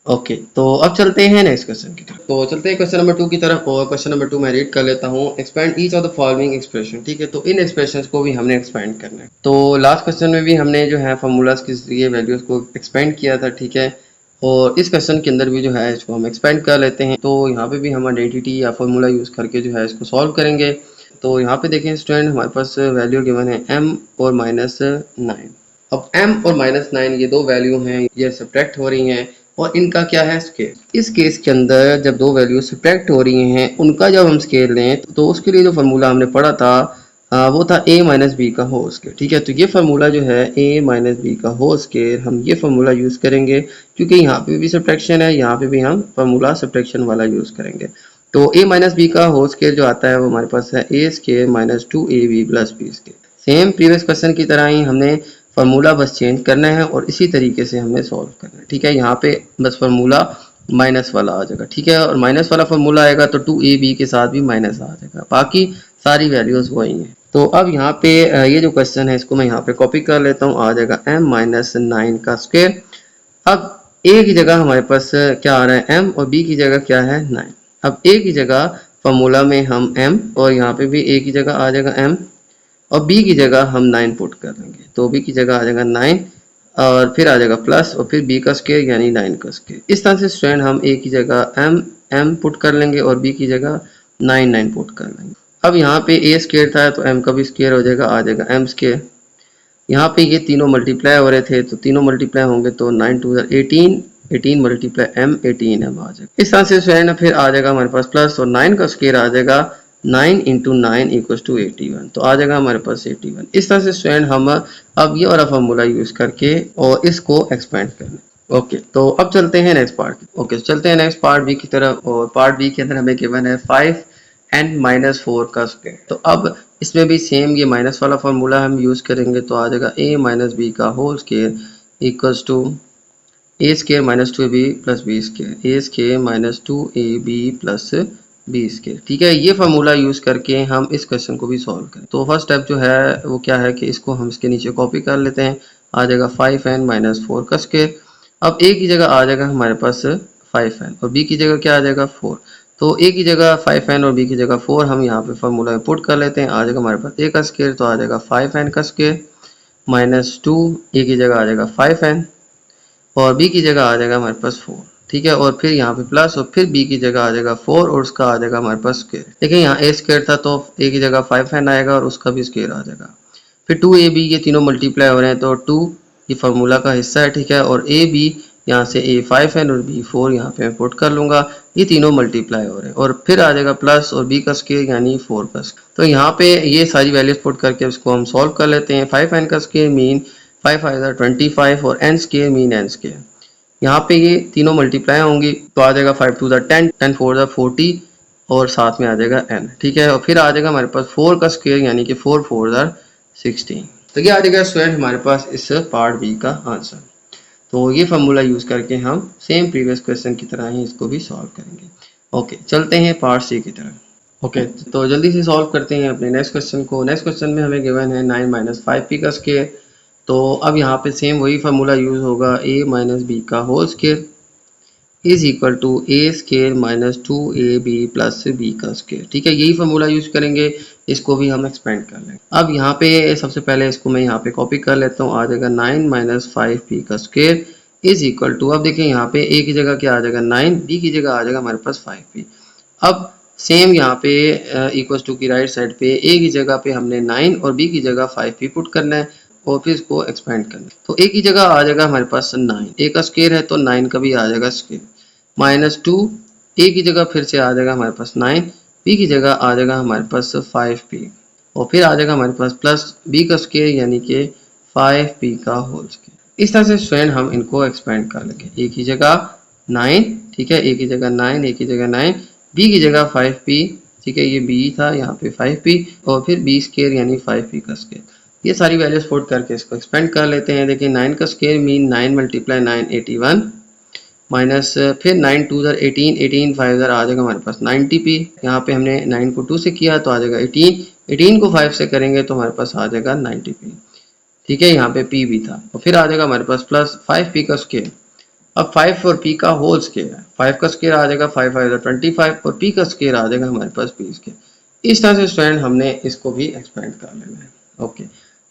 ओके, तो अब चलते हैं नेक्स्ट क्वेश्चन की तरफ। तो चलते हैं क्वेश्चन नंबर 2 की तरफ, और क्वेश्चन नंबर 2 मैं रीड कर लेता हूँ। Expand each of the following expression. ठीक है, तो इन एक्सप्रेशंस को भी हमने एक्सपेंड करना है। तो लास्ट क्वेश्चन में भी हमने जो है फार्मूलाज के जरिए वैल्यूज को एक्सपेंड किया था। ठीक है, और इस क्वेश्चन के अंदर भी जो है इसको हम एक्सपेंड कर लेते हैं। तो यहाँ पे भी हम आइडेंटिटी या फॉर्मूला यूज़ करके जो है इसको सॉल्व करेंगे। तो यहाँ पे देखें स्टूडेंट, हमारे पास वैल्यू गिवन है m और -9। अब m और -9 ये दो वैल्यू हैं, ये सब्ट्रैक्ट हो रही हैं और इनका क्या है स्केल। इस केस के अंदर जब दो वैल्यू सब्ट्रैक्ट हो रही हैं, उनका जब हम स्केल लें तो उसके लिए जो फार्मूला हमने पढ़ा था वो था a माइनस बी का होल स्केयर। ठीक है, तो ये फार्मूला जो है a माइनस बी का होल स्केयर, हम ये फार्मूला यूज़ करेंगे क्योंकि यहाँ पे भी सब्ट्रैक्शन है, यहाँ पे भी हम फार्मूला सब्ट्रैक्शन वाला यूज़ करेंगे। तो a माइनस बी का होल स्केयर जो आता है वो हमारे पास है a square minus 2ab plus b square. Same previous question की तरह ही हमने फार्मूला बस चेंज करना है और इसी तरीके से हमने सॉल्व करना है। ठीक है, यहाँ पे बस फार्मूला माइनस वाला आ जाएगा। ठीक है, और माइनस वाला फार्मूला आएगा तो 2ab के साथ भी माइनस आ जाएगा, बाकी सारी वैल्यूज वही हैं। तो अब यहाँ पे ये जो क्वेश्चन है इसको मैं यहाँ पे कॉपी कर लेता हूँ, आ जाएगा m माइनस 9 का स्क्वायर। अब a की जगह हमारे पास क्या आ रहा है m और b की जगह क्या है 9। अब a की जगह फार्मूला में हम m और यहाँ पे भी a की जगह आ जाएगा m और b की जगह हम 9 पुट कर देंगे, तो b की जगह आ जाएगा 9 और फिर आ जाएगा प्लस और फिर b का स्क्वायर यानी 9 का स्क्वायर। इस तरह से स्टूडेंट हम a की जगह m पुट कर लेंगे और b की जगह 9 पुट कर लेंगे। अब यहाँ पे a स्क्वायर था तो m का भी स्क्वायर हो जाएगा, आ जाएगा m स्क्वायर। यहाँ पे ये तीनों मल्टीप्लाई हो रहे थे तो तीनों मल्टीप्लाई होंगे तो 9 2 18, 18 मल्टीप्लाई m 18m आ जाएगा। इस तरह से स्टूडेंट फिर आ जाएगा हमारे पास प्लस और 9 का स्क्वायर आ जाएगा 9 इंटू 9 इक्वल टू 81, तो आ जाएगा हमारे पास 81। इस तरह से स्टूडेंट हम अब ये वाला फार्मूला यूज करके और इसको एक्सपेंड करना। ओके, तो अब चलते हैं नेक्स्ट पार्ट। ओके, चलते हैं नेक्स्ट पार्ट बी की तरफ और पार्ट बी के अंदर हमें गिवन है 5n-4 का स्क्वायर। तो अब इसमें भी सेम ये माइनस वाला फार्मूला हम यूज करेंगे, तो आ जाएगा a माइनस बी का whole square equals to a square minus 2ab plus b square, a square minus 2ab plus b square. ठीक है, ये फार्मूला यूज करके हम इस क्वेश्चन को भी सॉल्व करें। तो फर्स्ट स्टेप जो है वो क्या है कि इसको हम इसके नीचे कॉपी कर लेते हैं, आ जाएगा 5n-4 का स्क्वायर। अब a की जगह आ जाएगा हमारे पास 5n और b की जगह क्या आ जाएगा 4। तो a की जगह 5n और b की जगह 4 हम यहाँ पे फार्मूला में पुट कर लेते हैं, आ जाएगा हमारे पास a का स्क्वायर, तो आ जाएगा 5n का स्क्वायर माइनस 2, a की जगह आ जाएगा 5n और b की जगह आ जाएगा हमारे पास 4। ठीक है, और फिर यहाँ पे प्लस और फिर b की जगह आ जाएगा 4 और उसका आ जाएगा हमारे पास स्क्वायर। देखिए यहाँ a स्क्वायर था तो a की जगह 5n आएगा और उसका भी स्क्वायर आ जाएगा। फिर 2ab ये तीनों मल्टीप्लाई हो रहे हैं तो 2 ये फार्मूला का हिस्सा है। ठीक है, और ab यहाँ से a 5n और b 4 यहाँ पे मैं पुट कर लूंगा, ये तीनों मल्टीप्लाई हो रहे हैं और फिर आ जाएगा प्लस और b का स्क्वायर यानी 4 का स्क्वायर। तो यहाँ पे ये सारी वैल्यूज पुट करके उसको हम सॉल्व कर लेते हैं। 5n का स्क्वायर मीन 5 5 25 और n square mean n square. यहाँ पे ये तीनों मल्टीप्लाई होंगी तो आ जाएगा 5 2 10, 10 4 40 और साथ में आ जाएगा n। ठीक है, और फिर आ जाएगा हमारे पास 4 का स्क्वायर यानी कि 4 4 16। तो ये आ जाएगा स्टूडेंट हमारे पास इस पार्ट बी का आंसर। तो ये फार्मूला यूज करके हम सेम प्रीवियस क्वेश्चन की तरह ही इसको भी सॉल्व करेंगे। ओके, चलते हैं पार्ट सी की तरफ। ओके, तो जल्दी से सॉल्व करते हैं अपने नेक्स्ट क्वेश्चन को। नेक्स्ट क्वेश्चन में हमें गिवन है 9 - 5p का स्क्वायर। तो अब यहाँ पे सेम वही फार्मूला यूज होगा, a माइनस बी का whole square is equal to a square minus 2ab plus b का स्क्वायर। ठीक है, यही फार्मूला यूज करेंगे, इसको भी हम एक्सपेंड कर लेंगे। अब यहाँ पे सबसे पहले इसको मैं यहाँ पे कॉपी कर लेता हूँ, आ जाएगा 9 - 5p का स्क्वायर इज इक्वल टू, अब देखिए यहाँ पे a की जगह क्या आ जाएगा 9, b की जगह आ जाएगा हमारे पास 5p। अब सेम यहाँ पे इक्वल टू की राइट साइड पे a की जगह पे हमने 9 और b की जगह 5p पुट करना है और फिर इसको एक्सपेंड करना है। तो a की जगह आ जाएगा हमारे पास 9, a का स्क्वायर है तो 9 का भी आ जाएगा स्क्वायर माइनस 2, a की जगह फिर से आ जाएगा हमारे पास 9, b की जगह आ जाएगा हमारे पास 5p और फिर आ जाएगा हमारे पास प्लस b का स्क्वायर यानी कि 5p का होल स्क्वायर। इस तरह से स्टूडेंट हम इनको एक्सपेंड कर लेंगे, a की जगह 9, ठीक है, a की जगह 9, a की जगह 9, b की जगह 5p, ठीक है, ये b था यहाँ पे 5p और फिर b स्क्वायर यानी 5p का स्क्वायर। ये सारी वैल्यूज पुट करके इसको एक्सपेंड कर लेते हैं। देखिए 9 का स्क्वायर मीन 9 मल्टीप्लाई 9 81 माइनस फिर 9 2 18, 18 5 आ जाएगा हमारे पास 90p। यहाँ पे हमने 9 को 2 से किया तो आ जाएगा 18, 18 को 5 से करेंगे तो हमारे पास आ जाएगा 90p। ठीक है, यहाँ पे p भी था और फिर आ जाएगा हमारे पास प्लस 5p का स्क्वायर। अब 5 और p का होल स्क्वायर है, 5 का स्क्वायर आ जाएगा 5 5 25 और p का स्क्वायर आ जाएगा हमारे पास p स्क्वायर। इस तरह से स्टूडेंट हमने इसको भी एक्सपेंड कर लेना है। ओके,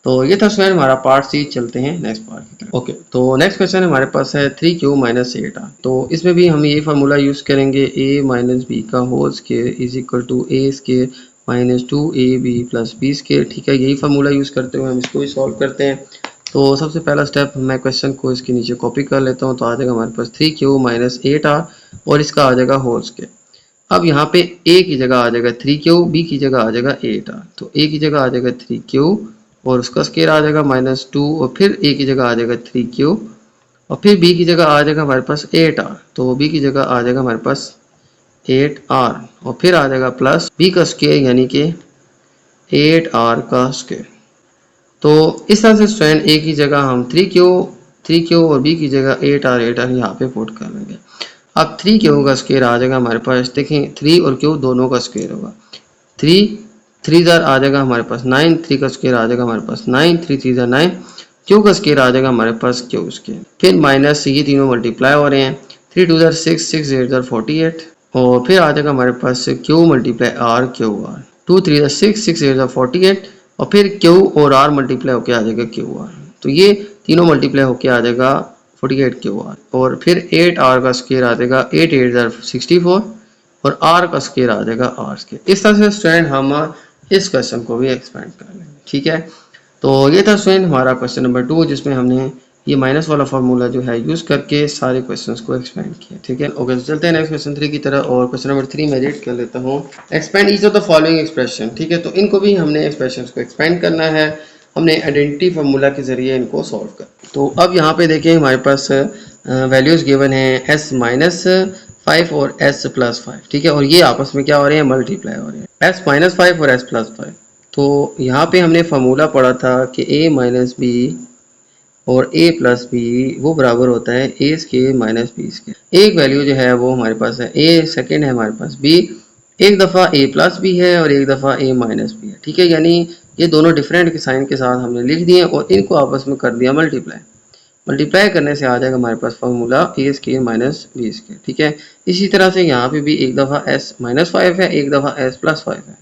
तो ये था स्टूडेंट हमारा पार्ट सी। चलते हैं नेक्स्ट पार्ट की तरफ। ओके, तो नेक्स्ट क्वेश्चन हमारे पास है 3q माइनस 8r। तो इसमें भी हम ये फार्मूला यूज़ करेंगे a माइनस बी का whole square is equal to a square minus 2ab plus B square. ठीक है, यही फार्मूला यूज़ करते हुए हम इसको भी सॉल्व करते हैं। तो सबसे पहला स्टेप, मैं क्वेश्चन को इसके नीचे कॉपी कर लेता हूँ। तो आ जाएगा हमारे पास 3q माइनस 8r और इसका आ जाएगा होल स्केयर। अब यहाँ पे a की जगह आ जाएगा 3q, b की जगह आ जाएगा 8r। तो a की जगह आ जाएगा 3q और उसका स्केयर आ जाएगा -2 और फिर a की जगह आ जाएगा 3q और फिर b की जगह आ जाएगा हमारे पास 8r। तो b की जगह आ जाएगा हमारे पास 8r और फिर आ जाएगा प्लस b का स्केयर यानी कि 8r का स्केयर। तो इस तरह से स्टूडेंट a की जगह हम 3q और b की जगह 8r यहाँ पे पुट कर लेंगे। अब 3q का स्केयर आ जाएगा हमारे पास, देखें 3 और q दोनों का स्केयर होगा। 3 आ जाएगा हमारे पास 9, 3 का स्केयर आ जाएगा हमारे पास 9, 3 9, q का स्केयर आ जाएगा हमारे पास q स्केयर। फिर माइनस ये तीनों मल्टीप्लाई हो रहे हैं, 3 2 6, 6 8 48 और फिर आ जाएगा हमारे पास q multiply r q r, 2 3 6, 6 8 48 और फिर q और r मल्टीप्लाई होकर आ जाएगा q r। तो ये तीनों मल्टीप्लाई होकर आ जाएगा 48 q r और फिर 8r का स्केयर आ जाएगा 8 8 64 और r का स्केयर आ जाएगा r स्केयर। इस तरह से स्टूडेंट हम इस क्वेश्चन को भी एक्सपेंड कर लेंगे। ठीक है, तो ये था स्टूडेंट हमारा क्वेश्चन नंबर 2 जिसमें हमने ये माइनस वाला फार्मूला जो है यूज़ करके सारे क्वेश्चंस को एक्सपेंड किया। ठीक है, ओके, चलते हैं नेक्स्ट क्वेश्चन 3 की तरह। और क्वेश्चन नंबर 3 मैं रीड कर लेता हूँ। Expand each of the following expression. ठीक है, तो इनको भी हमने एक्सप्रेशन को एक्सपेंड करना है, हमने आइडेंटिटी फार्मूला के जरिए इनको सॉल्व कर। तो अब यहाँ पे देखिए हमारे पास वैल्यूज गिवन है s माइनस 5 और s प्लस 5। ठीक है, और ये आपस में क्या हो रहे हैं, मल्टीप्लाई हो रहे हैं, s माइनस 5 और s प्लस 5। तो यहाँ पे हमने फार्मूला पढ़ा था कि a माइनस बी और a प्लस बी वो बराबर होता है a square minus B square. एक वैल्यू जो है वो हमारे पास है a, सेकेंड है हमारे पास b, एक दफ़ा a प्लस बी है और एक दफ़ा a माइनस बी है। ठीक है, यानी ये दोनों डिफरेंट के साइन के साथ हमने लिख दिए और इनको आपस में कर दिया मल्टीप्लाई। मल्टीप्लाई करने से आ जाएगा हमारे पास formula a square minus B square. ठीक है, इसी तरह से यहाँ पे भी एक दफ़ा s माइनस 5 है, एक दफ़ा s प्लस 5 है।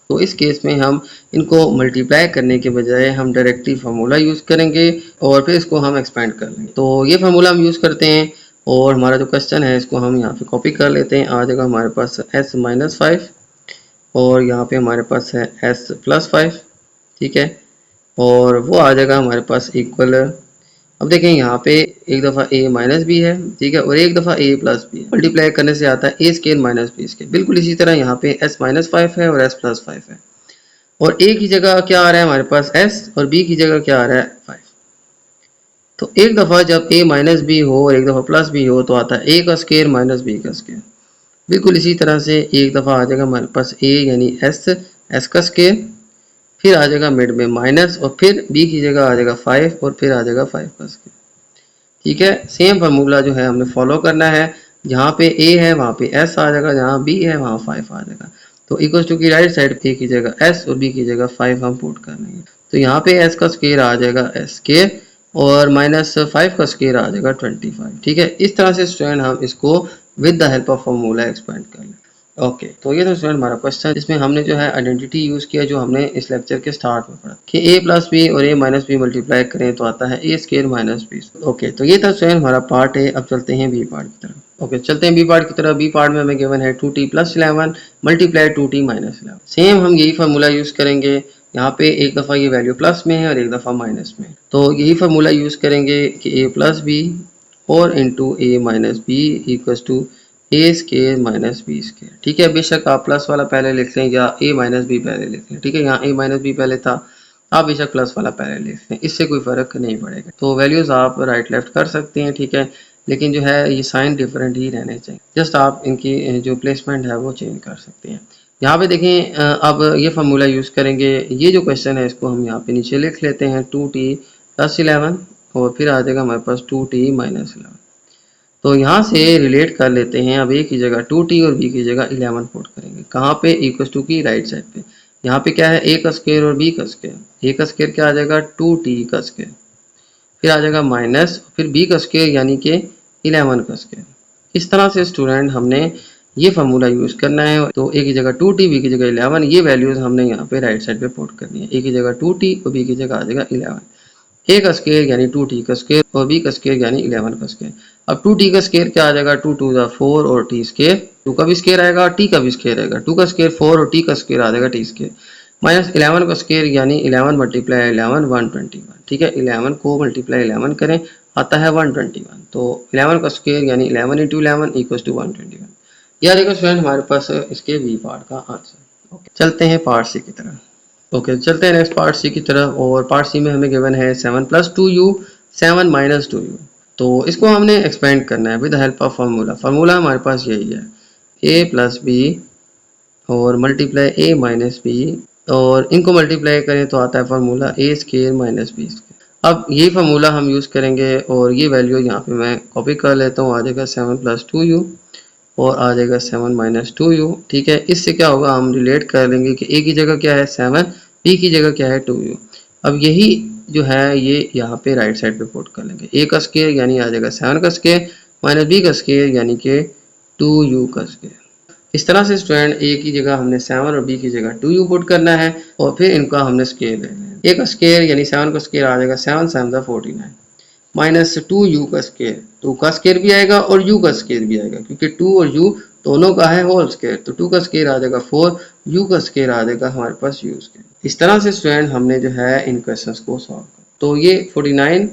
तो इस केस में हम इनको मल्टीप्लाई करने के बजाय हम डायरेक्टली फार्मूला यूज़ करेंगे और फिर इसको हम एक्सपेंड कर लेंगे। तो ये फार्मूला हम यूज़ करते हैं और हमारा जो क्वेश्चन है इसको हम यहाँ पे कॉपी कर लेते हैं। आ जाएगा हमारे पास s माइनस 5 और यहाँ पे हमारे पास है s प्लस 5। ठीक है, और वो आ जाएगा हमारे पास इक्वल, अब देखें यहाँ पे एक दफ़ा a माइनस बी है। ठीक है, और एक दफ़ा a प्लस बी है, मल्टीप्लाई करने से आता है a square minus B square. बिल्कुल इसी तरह यहाँ पे s माइनस 5 है और s प्लस 5 है और a की जगह क्या आ रहा है हमारे पास s और b की जगह क्या आ रहा है 5। तो एक दफ़ा जब a माइनस बी हो और एक दफ़ा प्लस बी हो तो आता है a का स्केयर माइनस b का स्केयर। बिल्कुल इसी तरह से एक दफ़ा आ जाएगा हमारे पास a यानी s का स्केयर, फिर आ जाएगा मिड में माइनस और फिर b की जगह आ जाएगा 5 और फिर आ जाएगा 5 का स्केयर। ठीक है, सेम फार्मूला जो है हमने फॉलो करना है। जहाँ पे a है वहाँ पे s आ जाएगा, जहाँ b है वहाँ 5 आ जाएगा। तो इक्वल टू की राइट साइड a की जगह s और b की जगह 5 हम पुट कर लेंगे। तो यहाँ पे s का स्केयर आ जाएगा s स्केयर और माइनस 5 का स्केयर आ जाएगा 25। ठीक है, इस तरह से स्टूडेंट हम इसको with the help of formula expand कर लें। ओके, तो ये था स्टूडेंट हमारा क्वेश्चन जिसमें हमने जो है आइडेंटिटी यूज़ किया जो हमने इस लेक्चर के स्टार्ट में पढ़ा कि a प्लस बी और a माइनस बी मल्टीप्लाई करें तो आता है a square minus B. Okay, तो ये था स्टूडेंट हमारा पार्ट है। अब चलते हैं बी पार्ट की तरफ। ओके, चलते हैं बी पार्ट की तरफ। बी पार्ट में हमें गिवन है 2t plus 11 multiply 2t minus 11। Same हम यही फार्मूला यूज़ करेंगे। यहाँ पे एक दफ़ा ये वैल्यू प्लस में है और एक दफ़ा माइनस में, तो यही फार्मूला यूज़ करेंगे कि a प्लस बी और into a minus B equals to a square minus B square. ठीक है, बेशक आप प्लस वाला पहले लिख लें या a माइनस बी पहले लिख लें। ठीक है, यहाँ a माइनस बी पहले था, आप बेशक प्लस वाला पहले लिख लें, इससे कोई फ़र्क नहीं पड़ेगा। तो वैल्यूज़ आप राइट लेफ्ट कर सकते हैं। ठीक है, लेकिन जो है ये साइन डिफरेंट ही रहने चाहिए, जस्ट आप इनकी जो प्लेसमेंट है वो चेंज कर सकते हैं। यहाँ पे देखें, अब ये फार्मूला यूज़ करेंगे। ये जो क्वेश्चन है इसको हम यहाँ पे नीचे लिख लेते हैं 2t प्लस 11 और फिर आ जाएगा हमारे पास 2t माइनस 11। तो यहाँ से रिलेट कर लेते हैं। अब a की जगह 2t और b की जगह 11 पुट करेंगे। कहाँ पे, इक्वल टू की राइट साइड पे। यहाँ पे क्या है, a का स्केयर और b का स्केयर। a का स्केयर क्या आ जाएगा 2t का स्केयर, फिर आ जाएगा माइनस, फिर b का स्केयर यानी कि 11 का स्केयर। इस तरह से स्टूडेंट हमने ये फार्मूला यूज़ करना है। तो ए की जगह 2t, बी की जगह 11, ये वैल्यूज़ हमने यहाँ पे राइट साइड पे पुट करनी है। ए की जगह 2t और बी की जगह आ जाएगा 11। ए का स्क्वायर यानी 2t का स्क्वायर और बी का स्क्वायर यानी 11 का स्क्वायर। अब 2t का स्क्वायर क्या आ जाएगा, 2 2 ज़ा 4 और t स्क्वायर 2 का भी स्क्वायर आएगा और t का भी स्क्वायर आएगा। 2 का स्क्वायर 4 और t का स्क्वायर आ जाएगा t स्क्वायर माइनस 11 का स्क्वायर यानी 11 मल्टीप्लाई 11 121। ठीक है, 11 को मल्टीप्लाई 11 करें आता है 121। तो 11 का स्क्वायर यानी 11 इंटू 11 इक्वल टू 121। यह देखो स्टूडेंट हमारे पास इसके बी पार्ट का आंसर। ओके, चलते हैं पार्ट सी की तरफ। ओके, चलते हैं नेक्स्ट पार्ट सी की तरफ। और पार्ट सी में हमें गिवन है 7 + 2u 7 - 2u। तो इसको हमने एक्सपेंड करना है with help of formula. Formula हमारे पास यही है, a + b और मल्टीप्लाई a - b, और इनको मल्टीप्लाई करें तो आता है फार्मूला a² - b²। अब ये फार्मूला हम यूज़ करेंगे और ये वैल्यू यहाँ पे मैं कॉपी कर लेता हूँ। आ जाएगा 7 + 2u और आ जाएगा 7 - 2u। ठीक है, इससे क्या होगा, हम रिलेट कर लेंगे कि a की जगह क्या है 7, b की जगह क्या है 2u। अब यही जो है ये यहाँ पे राइट साइड पे पुट कर लेंगे। a का स्क्वायर यानी आ जाएगा 7 का स्क्वायर माइनस b का स्क्वायर यानी कि 2u का स्क्वायर। इस तरह से स्टूडेंट a की जगह हमने 7 और b की जगह 2u पुट करना है और फिर इनका हमने स्क्वायर लेना है। a का स्क्वायर यानी 7 का स्क्वायर आ जाएगा 7 7 = 49 माइनस 2u का स्क्वायर, 2 का स्क्वायर भी आएगा और u का स्क्वायर भी आएगा क्योंकि 2 और u दोनों का है होल स्क्वायर। तो 2 का स्क्वायर आ जाएगा 4, u का स्क्वायर आ जाएगा हमारे पास u स्क्वायर। इस तरह से स्टूडेंट हमने जो है इन क्वेश्चंस को सॉल्व किया। तो ये 49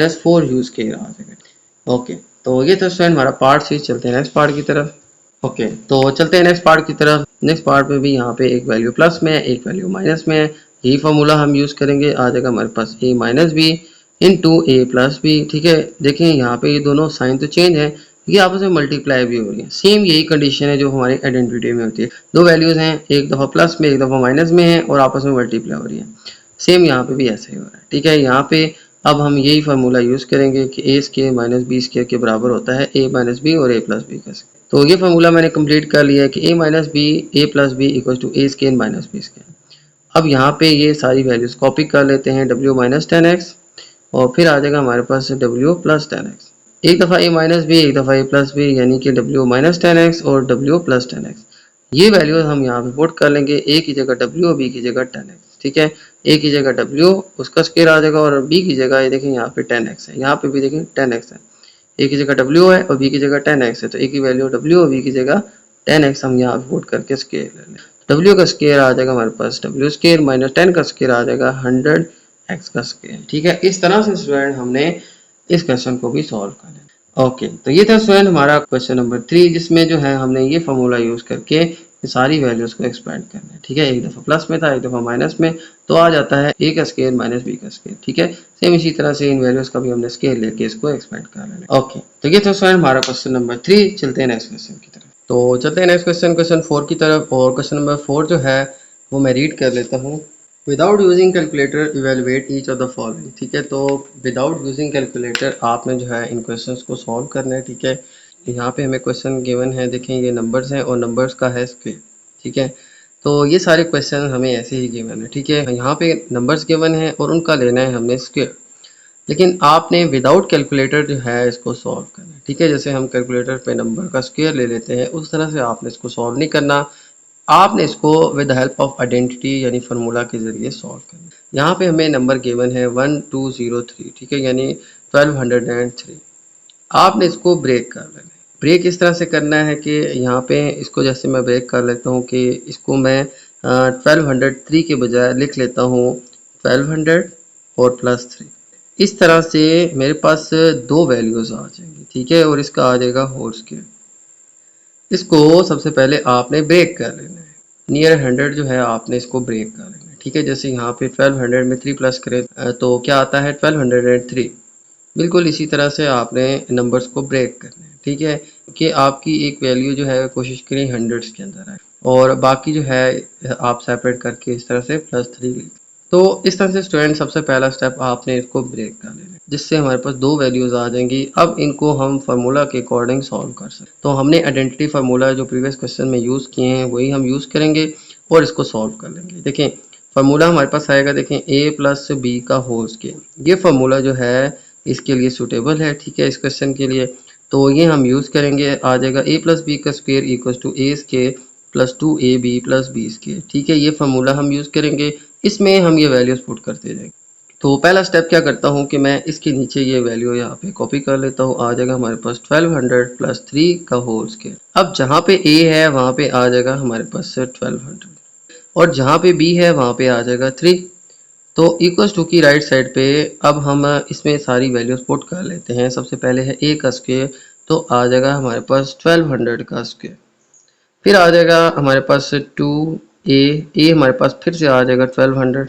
- 4u स्क्वायर आ जाएगा। ओके, तो ये था स्टूडेंट हमारा पार्ट सी। चलते हैं नेक्स्ट पार्ट की तरफ। ओके, तो चलते हैं नेक्स्ट पार्ट की तरफ। नेक्स्ट पार्ट में भी यहाँ पे एक वैल्यू प्लस में है, एक वैल्यू माइनस में है। यही फार्मूला हम यूज़ करेंगे। आ जाएगा हमारे पास a - b into a + b। ठीक है, देखें यहाँ पे ये दोनों साइन तो चेंज है, ये आपस में मल्टीप्लाई भी हो रही है। सेम यही कंडीशन है जो हमारी आइडेंटिटी में होती है। दो वैल्यूज़ हैं, एक दफ़ा प्लस में एक दफ़ा माइनस में है और आपस में मल्टीप्लाई हो रही है। सेम यहाँ पे भी ऐसा ही हो रहा है। ठीक है, यहाँ पे अब हम यही फार्मूला यूज़ करेंगे कि a² - b² के बराबर होता है a - b और a + b का। तो ये फार्मूला मैंने कंप्लीट कर लिया है कि a - b a + b equal to a² - b²। अब यहाँ पे ये सारी वैल्यूज़ कॉपी कर लेते हैं, w - 10x और फिर आ जाएगा हमारे पास w + 10x। एक दफ़ा a - b एक दफ़ा a + b यानी कि w - 10x और w + 10x। ये वैल्यूज़ हम यहाँ पे पुट कर लेंगे, a की जगह w और b की जगह 10x। ठीक है, a की जगह w उसका स्क्वायर आ जाएगा और b की जगह ये देखें यहाँ पे 10x है, यहाँ पे भी देखें 10x है। a की जगह w है और b की जगह 10x है, तो a की वैल्यू w और b की जगह 10x हम यहाँ पे पुट करके स्क्वायर ले लें। w का स्क्वायर आ जाएगा हमारे पास w² - 10 का स्क्वायर आ जाएगा 100x का स्क्वायर। ठीक है, इस तरह से स्टूडेंट हमने इस क्वेश्चन को भी सॉल्व कर लें। ओके, तो ये था स्टूडेंट हमारा क्वेश्चन नंबर 3, जिसमें जो है हमने ये फार्मूला यूज़ करके ये सारी वैल्यूज़ को एक्सपेंड करना है। ठीक है, एक दफ़ा प्लस में था, एक दफ़ा माइनस में, तो आ जाता है a का स्क्वायर - b का स्क्वायर। ठीक है, सेम इसी तरह से इन वैल्यूज़ का भी हमने स्क्वायर लेके इसको एक्सपेंड कर लेना। ओके, तो ये था स्टूडेंट हमारा क्वेश्चन नंबर 3। चलते हैं नेक्स्ट क्वेश्चन की तरफ। तो चलते हैं नेक्स्ट क्वेश्चन 4 की तरफ। और क्वेश्चन नंबर 4 जो है वो मैं रीड कर लेता हूँ। Without using calculator evaluate each of the following. ठीक है, तो विदाउट यूजिंग कैलकुलेटर आपने जो है इन क्वेश्चंस को सॉल्व करना है। ठीक है, यहाँ पे हमें क्वेश्चन गिवन है, देखें ये नंबर्स हैं और नंबर्स का है स्क्वायर। ठीक है, तो ये सारे क्वेश्चन हमें ऐसे ही गिवन है। ठीक है, यहाँ पे नंबर्स गिवन है और उनका लेना है हमने स्क्वायर, लेकिन आपने विदाउट कैलकुलेटर जो है इसको सॉल्व करना है। ठीक है, जैसे हम कैलकुलेटर पे नंबर का स्क्वायर ले लेते हैं उस तरह से आपने इसको सॉल्व नहीं करना। आपने इसको with the help of identity यानी फार्मूला के ज़रिए सॉल्व करना है। यहाँ पे हमें नंबर गिवन है 1203। ठीक है, यानी 1203। आपने इसको ब्रेक कर लेना है। ब्रेक इस तरह से करना है कि यहाँ पे इसको जैसे मैं ब्रेक कर लेता हूँ कि इसको मैं 1203 के बजाय लिख लेता हूँ 1200 और +3। इस तरह से मेरे पास दो वैल्यूज़ आ जाएंगी। ठीक है, और इसका आ जाएगा होल स्क्वायर। इसको सबसे पहले आपने ब्रेक कर लेना है। नियर 100 जो है आपने इसको ब्रेक कर लेना है। ठीक है, जैसे यहाँ पे 1200 में 3 प्लस करें तो क्या आता है 1203। बिल्कुल इसी तरह से आपने नंबर्स को ब्रेक करना है। ठीक है, कि आपकी एक वैल्यू जो है कोशिश करें हंड्रेड्स के अंदर आए और बाकी जो है आप सेपरेट करके इस तरह से +3 लिख। तो इस तरह से स्टूडेंट सबसे पहला स्टेप आपने इसको ब्रेक कर लेना है, जिससे हमारे पास दो वैल्यूज़ आ जाएंगी। अब इनको हम फार्मूला के अकॉर्डिंग सॉल्व कर सकते। तो हमने आइडेंटिटी फार्मूला जो प्रीवियस क्वेश्चन में यूज़ किए हैं वही हम यूज़ करेंगे और इसको सॉल्व कर लेंगे। देखें फार्मूला हमारे पास आएगा, देखें a + b का होल स्क्वायर। ये फार्मूला जो है इसके लिए सूटेबल है। ठीक है, इस क्वेश्चन के लिए तो ये हम यूज़ करेंगे, आ जाएगा a प्लस बी का square equal to A square plus 2ab plus B square. ठीक है, ये फार्मूला हम यूज़ करेंगे, इसमें हम ये वैल्यूज़ पुट करते जाएंगे। तो पहला स्टेप क्या करता हूँ कि मैं इसके नीचे ये वैल्यू यहाँ पे कॉपी कर लेता हूँ। आ जाएगा हमारे पास 1200 प्लस 3 का होल स्क्वायर। अब जहाँ पे a है वहाँ पे आ जाएगा हमारे पास 1200 और जहाँ पे b है वहाँ पे आ जाएगा 3। तो इक्वल्स टू की राइट साइड पे अब हम इसमें सारी वैल्यूज पुट कर लेते हैं। सबसे पहले है a का स्क्वायर, तो आ जाएगा हमारे पास 1200 का स्क्वायर। फिर आ जाएगा हमारे पास 2a हमारे पास फिर से आ जाएगा 1200।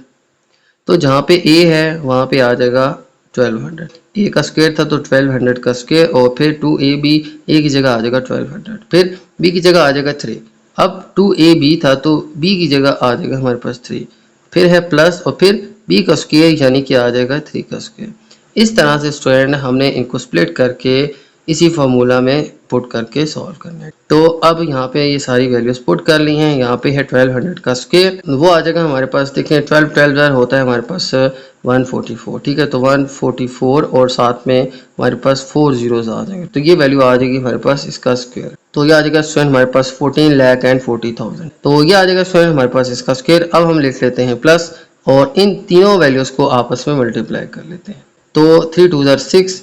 तो जहाँ पे a है वहाँ पे आ जाएगा 1200। a का स्क्वायर था तो 1200 का स्क्वायर और फिर 2ab a की जगह आ जाएगा 1200, फिर b की जगह आ जाएगा 3। अब 2ab था तो b की जगह आ जाएगा हमारे पास 3, फिर है प्लस और फिर b का स्क्वायर यानी कि आ जाएगा 3 का स्क्वायर। इस तरह से स्टूडेंट हमने इनको स्प्लिट करके इसी फार्मूला में पुट करके सॉल्व करना है। तो अब यहाँ पे ये सारी वैल्यूज पुट कर ली हैं। यहाँ पे है 1200 का स्क्वायर, वो आ जाएगा हमारे पास, देखें 12 होता है हमारे पास 144। ठीक है, तो 144 और साथ में हमारे पास 4 जीरोज आ जाएंगे, तो ये वैल्यू आ जाएगी हमारे पास इसका स्क्वायर। तो ये आ जाएगा स्टूडेंट हमारे पास 14,40,000। तो ये आ जाएगा स्टूडेंट हमारे पास इसका स्क्वायर। अब हम लिख लेते हैं प्लस और इन तीनों वैल्यूज को आपस में मल्टीप्लाई कर लेते हैं। तो 3 2 6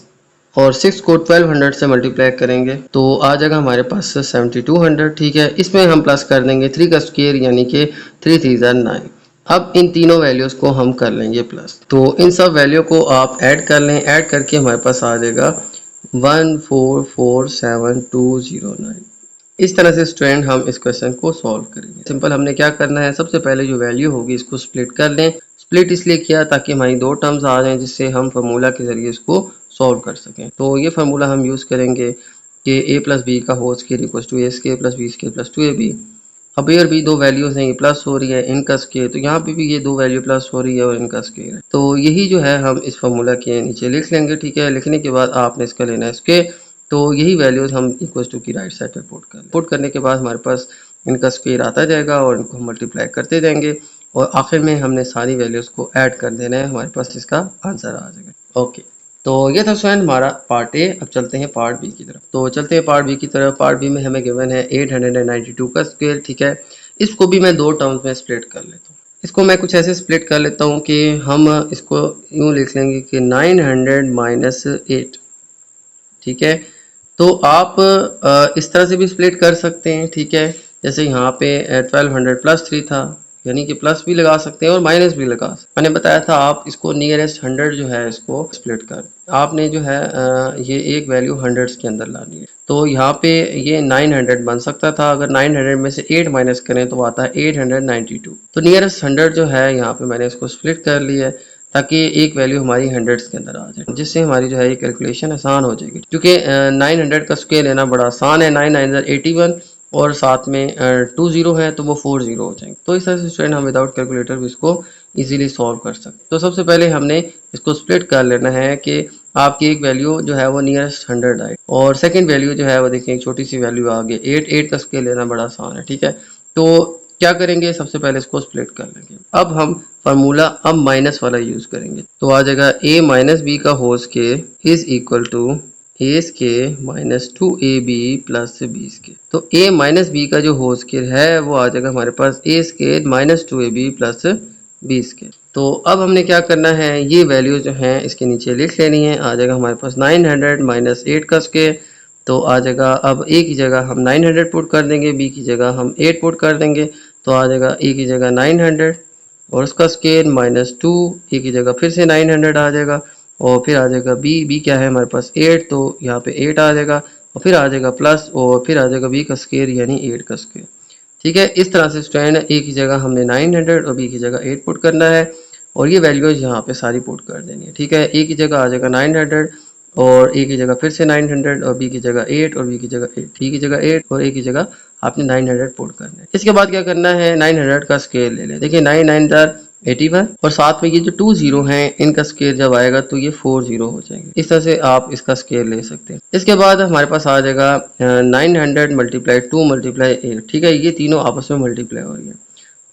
और 6 को 1200 से मल्टीप्लाई करेंगे तो आ जाएगा हमारे पास 7200। ठीक है, इसमें हम प्लस कर देंगे 3 का स्क्वायर यानी कि 3 3 9। अब इन तीनों वैल्यूज को हम कर लेंगे प्लस, तो इन सब वैल्यू को आप ऐड कर लें। ऐड करके हमारे पास आ जाएगा 1447209। इस तरह से स्टूडेंट हम इस क्वेश्चन को सॉल्व करेंगे। सिंपल हमने क्या करना है, सबसे पहले जो वैल्यू होगी इसको स्प्लिट कर लें। स्प्लिट इसलिए किया ताकि हमारी दो टर्म्स आ जाएं जिससे हम फार्मूला के जरिए इसको सॉल्व कर सकें। तो ये फार्मूला हम यूज़ करेंगे कि a प्लस बी का whole square equal to A square plus B square plus 2ab। अब ए और बी दो वैल्यूज हैं, ये प्लस हो रही है, इनका स्क्वायर, तो यहाँ पे भी ये दो वैल्यू प्लस हो रही है और इनका स्क्वायर है। तो यही जो है हम इस फार्मूला के नीचे लिख लेंगे। ठीक है, लिखने के बाद आपने इसका लेना है स्क्वायर। तो यही वैल्यूज हम इक्वल टू की राइट साइड पे पुट करने के बाद हमारे पास इनका स्क्वायर आता जाएगा और इनको हम मल्टीप्लाई करते जाएंगे और आखिर में हमने सारी वैल्यूज को ऐड कर देना है, हमारे पास इसका आंसर आ जाएगा। ओके, तो ये था स्टूडेंट हमारा पार्ट ए। अब चलते हैं पार्ट बी की तरफ। तो चलते हैं पार्ट बी की तरफ। पार्ट बी में हमें गिवन है 892 का स्क्वायर। ठीक है, इसको भी मैं दो टर्म्स में स्प्लिट कर लेता हूँ। इसको मैं कुछ ऐसे स्प्लिट कर लेता हूँ कि हम इसको यूँ लिख लेंगे कि 900 माइनस 8। ठीक है, तो आप इस तरह से भी स्प्लिट कर सकते हैं। ठीक है, जैसे यहाँ पे 1200 प्लस 3 था, यानी कि प्लस भी लगा सकते हैं और माइनस भी लगा सकते हैं। मैंने बताया था आप इसको नियरेस्ट 100 जो है इसको स्प्लिट कर, आपने जो है ये एक वैल्यू हंड्रेड्स के अंदर लानी है। तो यहाँ पे ये 900 बन सकता था, अगर 900 में से 8 माइनस करें तो आता है 892। तो नियरेस्ट 100 जो है यहाँ पे मैंने इसको स्प्लिट कर लिया है ताकि एक वैल्यू हमारी हंड्रेड्स के अंदर आ जाए, जिससे हमारी जो है ये कैलकुलेशन आसान हो जाएगी। क्योंकि 900 का स्क्वायर लेना बड़ा आसान है, 9 9 81 और साथ में 2 जीरो है तो वो 4 जीरो हो जाएंगे। तो इस तरह से स्टूडेंट हम विदाउट कैलकुलेटर भी इसको इजीली सॉल्व कर सकते। तो सबसे पहले हमने इसको स्प्लिट कर लेना है कि आपकी एक वैल्यू जो है वो नियरेस्ट 100 आए और सेकंड वैल्यू जो है वो देखें एक छोटी सी वैल्यू आ गई 8 का स्क्वायर लेना बड़ा आसान है। ठीक है, तो क्या करेंगे, सबसे पहले इसको स्प्लिट कर लेंगे। अब हम फार्मूला अब माइनस वाला यूज करेंगे, तो आ जाएगा a माइनस बी का whole square is equal to A square minus 2ab plus B square. तो a माइनस बी का जो होल स्क्वायर है वो आ जाएगा हमारे पास a square minus 2ab plus B square. तो अब हमने क्या करना है, ये वैल्यू जो है इसके नीचे लिख लेनी है। आ जाएगा हमारे पास 900 माइनस 8 का स्क्वायर, तो आ जाएगा अब a की जगह हम 900 पुट कर देंगे, b की जगह हम 8 पुट कर देंगे, तो आ जाएगा a की जगह 900 और उसका स्क्वायर माइनस 2, a की जगह फिर से 900 आ जाएगा और फिर आ जाएगा b क्या है हमारे पास 8, तो यहाँ पे 8 आ जाएगा और फिर आ जाएगा प्लस और फिर आ जाएगा b का स्क्वायर यानी 8 का स्क्वायर। ठीक है, इस तरह से स्टूडेंट a की जगह हमने 900 और b की जगह 8 पुट करना है और ये वैल्यूज यहाँ पे सारी पुट कर देनी है। ठीक है, a की जगह आ जाएगा 900 और a की जगह फिर से 900 और b की जगह 8 और b की जगह 8, t की जगह 8 और a की जगह आपने 900 पुट करना है। इसके बाद क्या करना है, 900 का स्केयर ले लें। देखिए 9 9 81 और साथ में ये जो 2 जीरो हैं इनका स्केयर जब आएगा तो ये 4 जीरो हो जाएंगे। इस तरह से आप इसका स्केयर ले सकते हैं। इसके बाद हमारे पास आ जाएगा 900 मल्टीप्लाई 2 मल्टीप्लाई 8। ठीक है, ये तीनों आपस में मल्टीप्लाई हो रही है,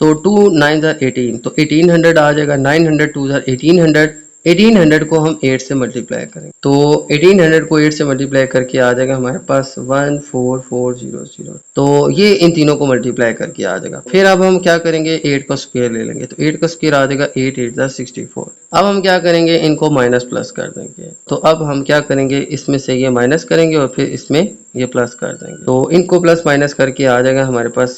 तो 2 9 18, तो 1800 आ जाएगा, 900 2 1800, 1800 को हम 8 से मल्टीप्लाई करेंगे तो 1800 को 8 से मल्टीप्लाई करके आ जाएगा हमारे पास 14400। तो ये इन तीनों को मल्टीप्लाई करके आ जाएगा। फिर अब हम क्या करेंगे, 8 का स्क्वायर ले लेंगे तो 8 का स्क्वायर आ जाएगा 8 8 64। अब हम क्या करेंगे, इनको माइनस प्लस कर देंगे। तो अब हम क्या करेंगे, इसमें से ये माइनस करेंगे और फिर इसमें ये प्लस कर देंगे। तो इनको प्लस माइनस करके आ जाएगा हमारे पास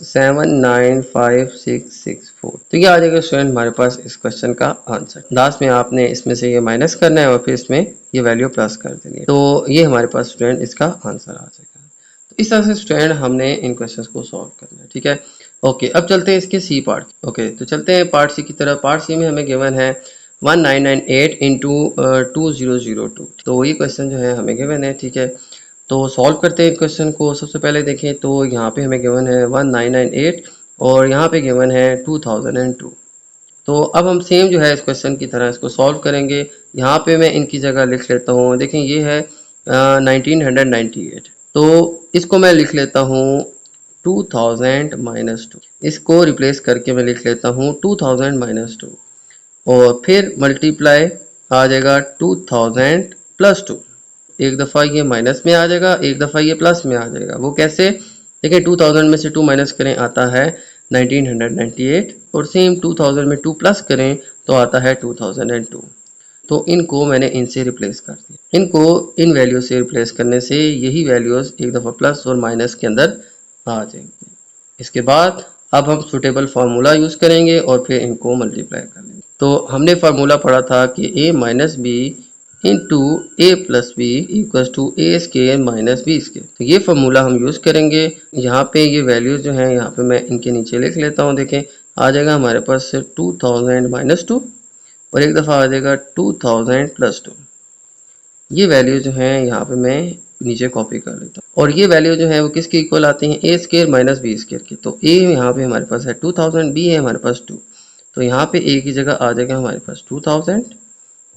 79564। तो ये आ जाएगा स्टूडेंट हमारे पास इस क्वेश्चन का आंसर। लास्ट में आपने इसमें से ये माइनस करना है और फिर इसमें ये वैल्यू प्लस कर देनी है। तो ये हमारे पास स्टूडेंट इसका आंसर आ जाएगा। तो इस तरह से स्टूडेंट हमने इन क्वेश्चंस को सॉल्व करना है। ठीक है, ओके। अब चलते हैं इसके सी पार्ट। ओके, तो चलते हैं पार्ट सी की तरफ। पार्ट सी में हमें गिवन है 1998 इंटू 2002। तो ये क्वेश्चन जो है हमें गिवन है। ठीक है, तो सॉल्व करते हैं क्वेश्चन को। सबसे पहले देखें तो यहाँ पे हमें गिवन है 1998 और यहाँ पे गिवन है 2002। तो अब हम सेम जो है इस क्वेश्चन की तरह इसको सॉल्व करेंगे। यहाँ पे मैं इनकी जगह लिख लेता हूँ। देखें ये है 1998, तो इसको मैं लिख लेता हूँ 2000 माइनस 2। इसको रिप्लेस करके मैं लिख लेता हूँ 2000 माइनस 2 और फिर मल्टीप्लाई आ जाएगा 2000 प्लस 2। एक दफ़ा ये माइनस में आ जाएगा, एक दफ़ा ये प्लस में आ जाएगा। वो कैसे, देखिए 2000 में से 2 माइनस करें आता है 1998 और सेम 2000 में 2 प्लस करें तो आता है 2002। तो इनको मैंने इनसे रिप्लेस कर दिया। इनको इन वैल्यू से रिप्लेस करने से यही वैल्यूज़ एक दफ़ा प्लस और माइनस के अंदर आ जाएंगे। इसके बाद अब हम सुटेबल फार्मूला यूज़ करेंगे और फिर इनको मल्टीप्लाई कर लेंगे। तो हमने फार्मूला पढ़ा था कि a minus B into A plus B equals to A square minus B square. तो ये फार्मूला हम यूज़ करेंगे। यहाँ पे ये वैल्यूज़ जो हैं यहाँ पे मैं इनके नीचे लिख लेता हूँ। देखें आ जाएगा हमारे पास 2000 माइनस 2 और एक दफ़ा आ जाएगा 2000 प्लस 2। ये वैल्यू जो हैं यहाँ पे मैं नीचे कॉपी कर लेता हूँ और ये वैल्यू जो है वो किसके इक्वल आती हैं, ए स्केयर माइनस बी स्केयर की। तो ए यहाँ पे हमारे पास है 2000, बी है हमारे पास 2। तो यहाँ पे ए की जगह आ जाएगा हमारे पास 2000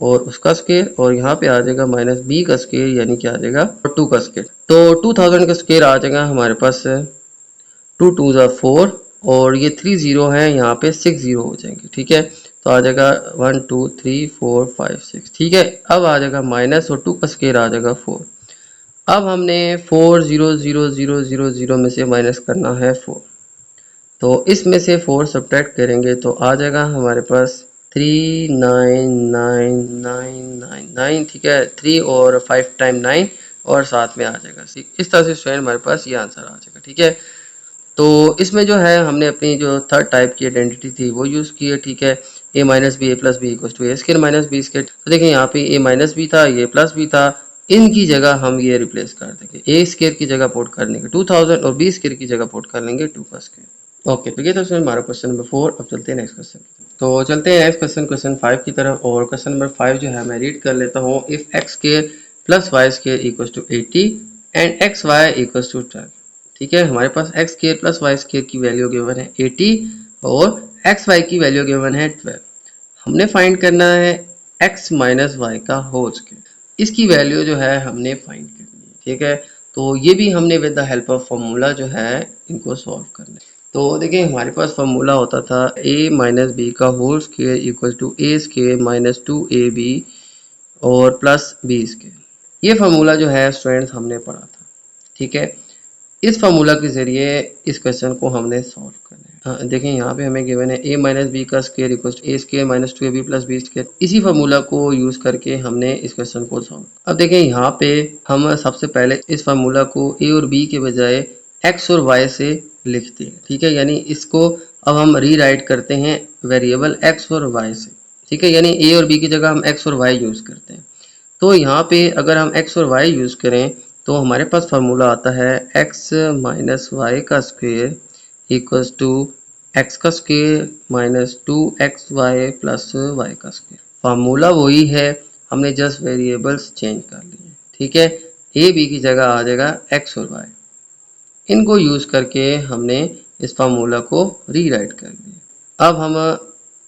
और उसका स्केयर और यहाँ पे आ जाएगा माइनस बी का स्केयर यानी कि आ जाएगा 2 का स्केयर। तो 2000 का स्केयर आ जाएगा हमारे पास 2 2 ज़ा 4 और ये 3 0 है, यहाँ पे 6 0 हो जाएंगे। ठीक है, तो आ जाएगा 1 2 3 4 5 6। ठीक है, अब आ जाएगा माइनस और 2 का स्केयर आ जाएगा 4। अब हमने 4 0 0 0 0 0 में से माइनस करना है 4। तो इसमें से 4 सब्ट्रैक्ट करेंगे तो आ जाएगा हमारे पास 39999। ठीक है, 3 और 5 टाइम 9 और साथ में आ जाएगा 6। इस तरह से स्टूडेंट हमारे पास ये आंसर आ जाएगा। ठीक है, तो इसमें जो है हमने अपनी जो थर्ड टाइप की आइडेंटिटी थी वो यूज़ की है। ठीक है, a minus b a plus b equal to A square minus B square. तो देखिए यहाँ पे ए माइनस बी था, ये प्लस बी था, इनकी जगह हम ये रिप्लेस कर देंगे। ए स्केयर की जगह पुट कर लेंगे 2000 और बी स्केयर की जगह पुट कर लेंगे 2 का स्केयर। ओके, तो ये था हमारा क्वेश्चन नंबर 4। अब चलते हैं नेक्स्ट क्वेश्चन। तो चलते हैं नेक्स्ट क्वेश्चन, क्वेश्चन 5 की तरफ। और क्वेश्चन नंबर 5 जो है मैं रीड कर लेता हूँ। If x square plus Y square equal to 80 and x y equal to 12। ठीक है, हमारे पास x square plus Y square की वैल्यू गिवन है 80 और एक्स वाई की वैल्यू गिवन है 12। हमने फाइंड करना है एक्स माइनस वाई का होल स्केयर। इसकी वैल्यू जो है हमने फाइंड करनी है। ठीक है, तो ये भी हमने with the help of formula जो है इनको सॉल्व करना है। तो देखिए हमारे पास फार्मूला होता था a माइनस बी का whole square equal to A square minus 2ab और प्लस बी स्केयर। ये फार्मूला जो है स्टूडेंट्स हमने पढ़ा था। ठीक है, इस फार्मूला के ज़रिए इस क्वेश्चन को हमने सॉल्व करना है। हाँ, देखें यहाँ पे हमें गिवन है a माइनस बी का square equal to A square minus 2ab plus B square. इसी फार्मूला को यूज़ करके हमने इस क्वेश्चन को सॉल्व। अब देखें यहाँ पे हम सबसे पहले इस फार्मूला को a और b के बजाय x और y से लिखते हैं। ठीक है, यानी इसको अब हम रीराइट करते हैं वेरिएबल x और y से। ठीक है, यानी a और b की जगह हम x और y यूज़ करते हैं। तो यहाँ पे अगर हम x और y यूज़ करें तो हमारे पास फार्मूला आता है x माइनस वाई का स्क्वेयर इक्वल्स टू एक्स का square minus 2xy plus Y का स्क्वेयर। फार्मूला वही है, हमने जस्ट वेरिएबल्स चेंज कर लिए। ठीक है, a b की जगह आ जाएगा x और y। इनको यूज़ करके हमने इस फार्मूला को रीराइट कर लिया। अब हम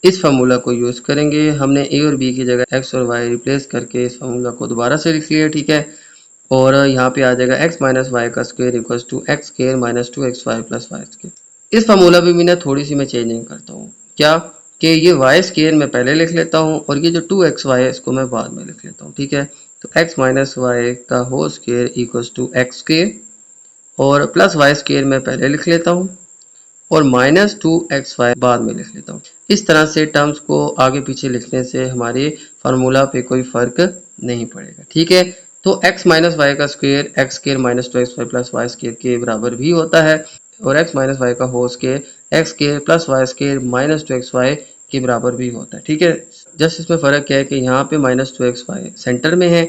इस फार्मूला को यूज़ करेंगे। हमने a और b की जगह x और y रिप्लेस करके इस फार्मूला को दोबारा से लिख लिया। ठीक है, और यहाँ पे आ जाएगा x माइनस वाई का square equals to X square minus 2xy plus Y square. इस फार्मूला पे भी ना थोड़ी सी मैं चेंजिंग करता हूँ। क्या कि ये वाई स्केयर मैं पहले लिख लेता हूँ और ये जो 2xy है इसको मैं बाद में लिख लेता हूँ, ठीक है। तो x माइनस वाई का whole square equals to X square और प्लस वाई स्केयर मैं पहले लिख लेता हूँ और माइनस 2xy बाद में लिख लेता हूँ। इस तरह से टर्म्स को आगे पीछे लिखने से हमारे फार्मूला पे कोई फर्क नहीं पड़ेगा, ठीक है। तो x माइनस वाई का square X square minus 2xy plus Y square के बराबर भी होता है और x माइनस वाई का whole square X square plus Y square minus 2xy के बराबर भी होता है, ठीक है। जस्ट इसमें फ़र्क क्या है कि यहाँ पे माइनस 2xy सेंटर में है,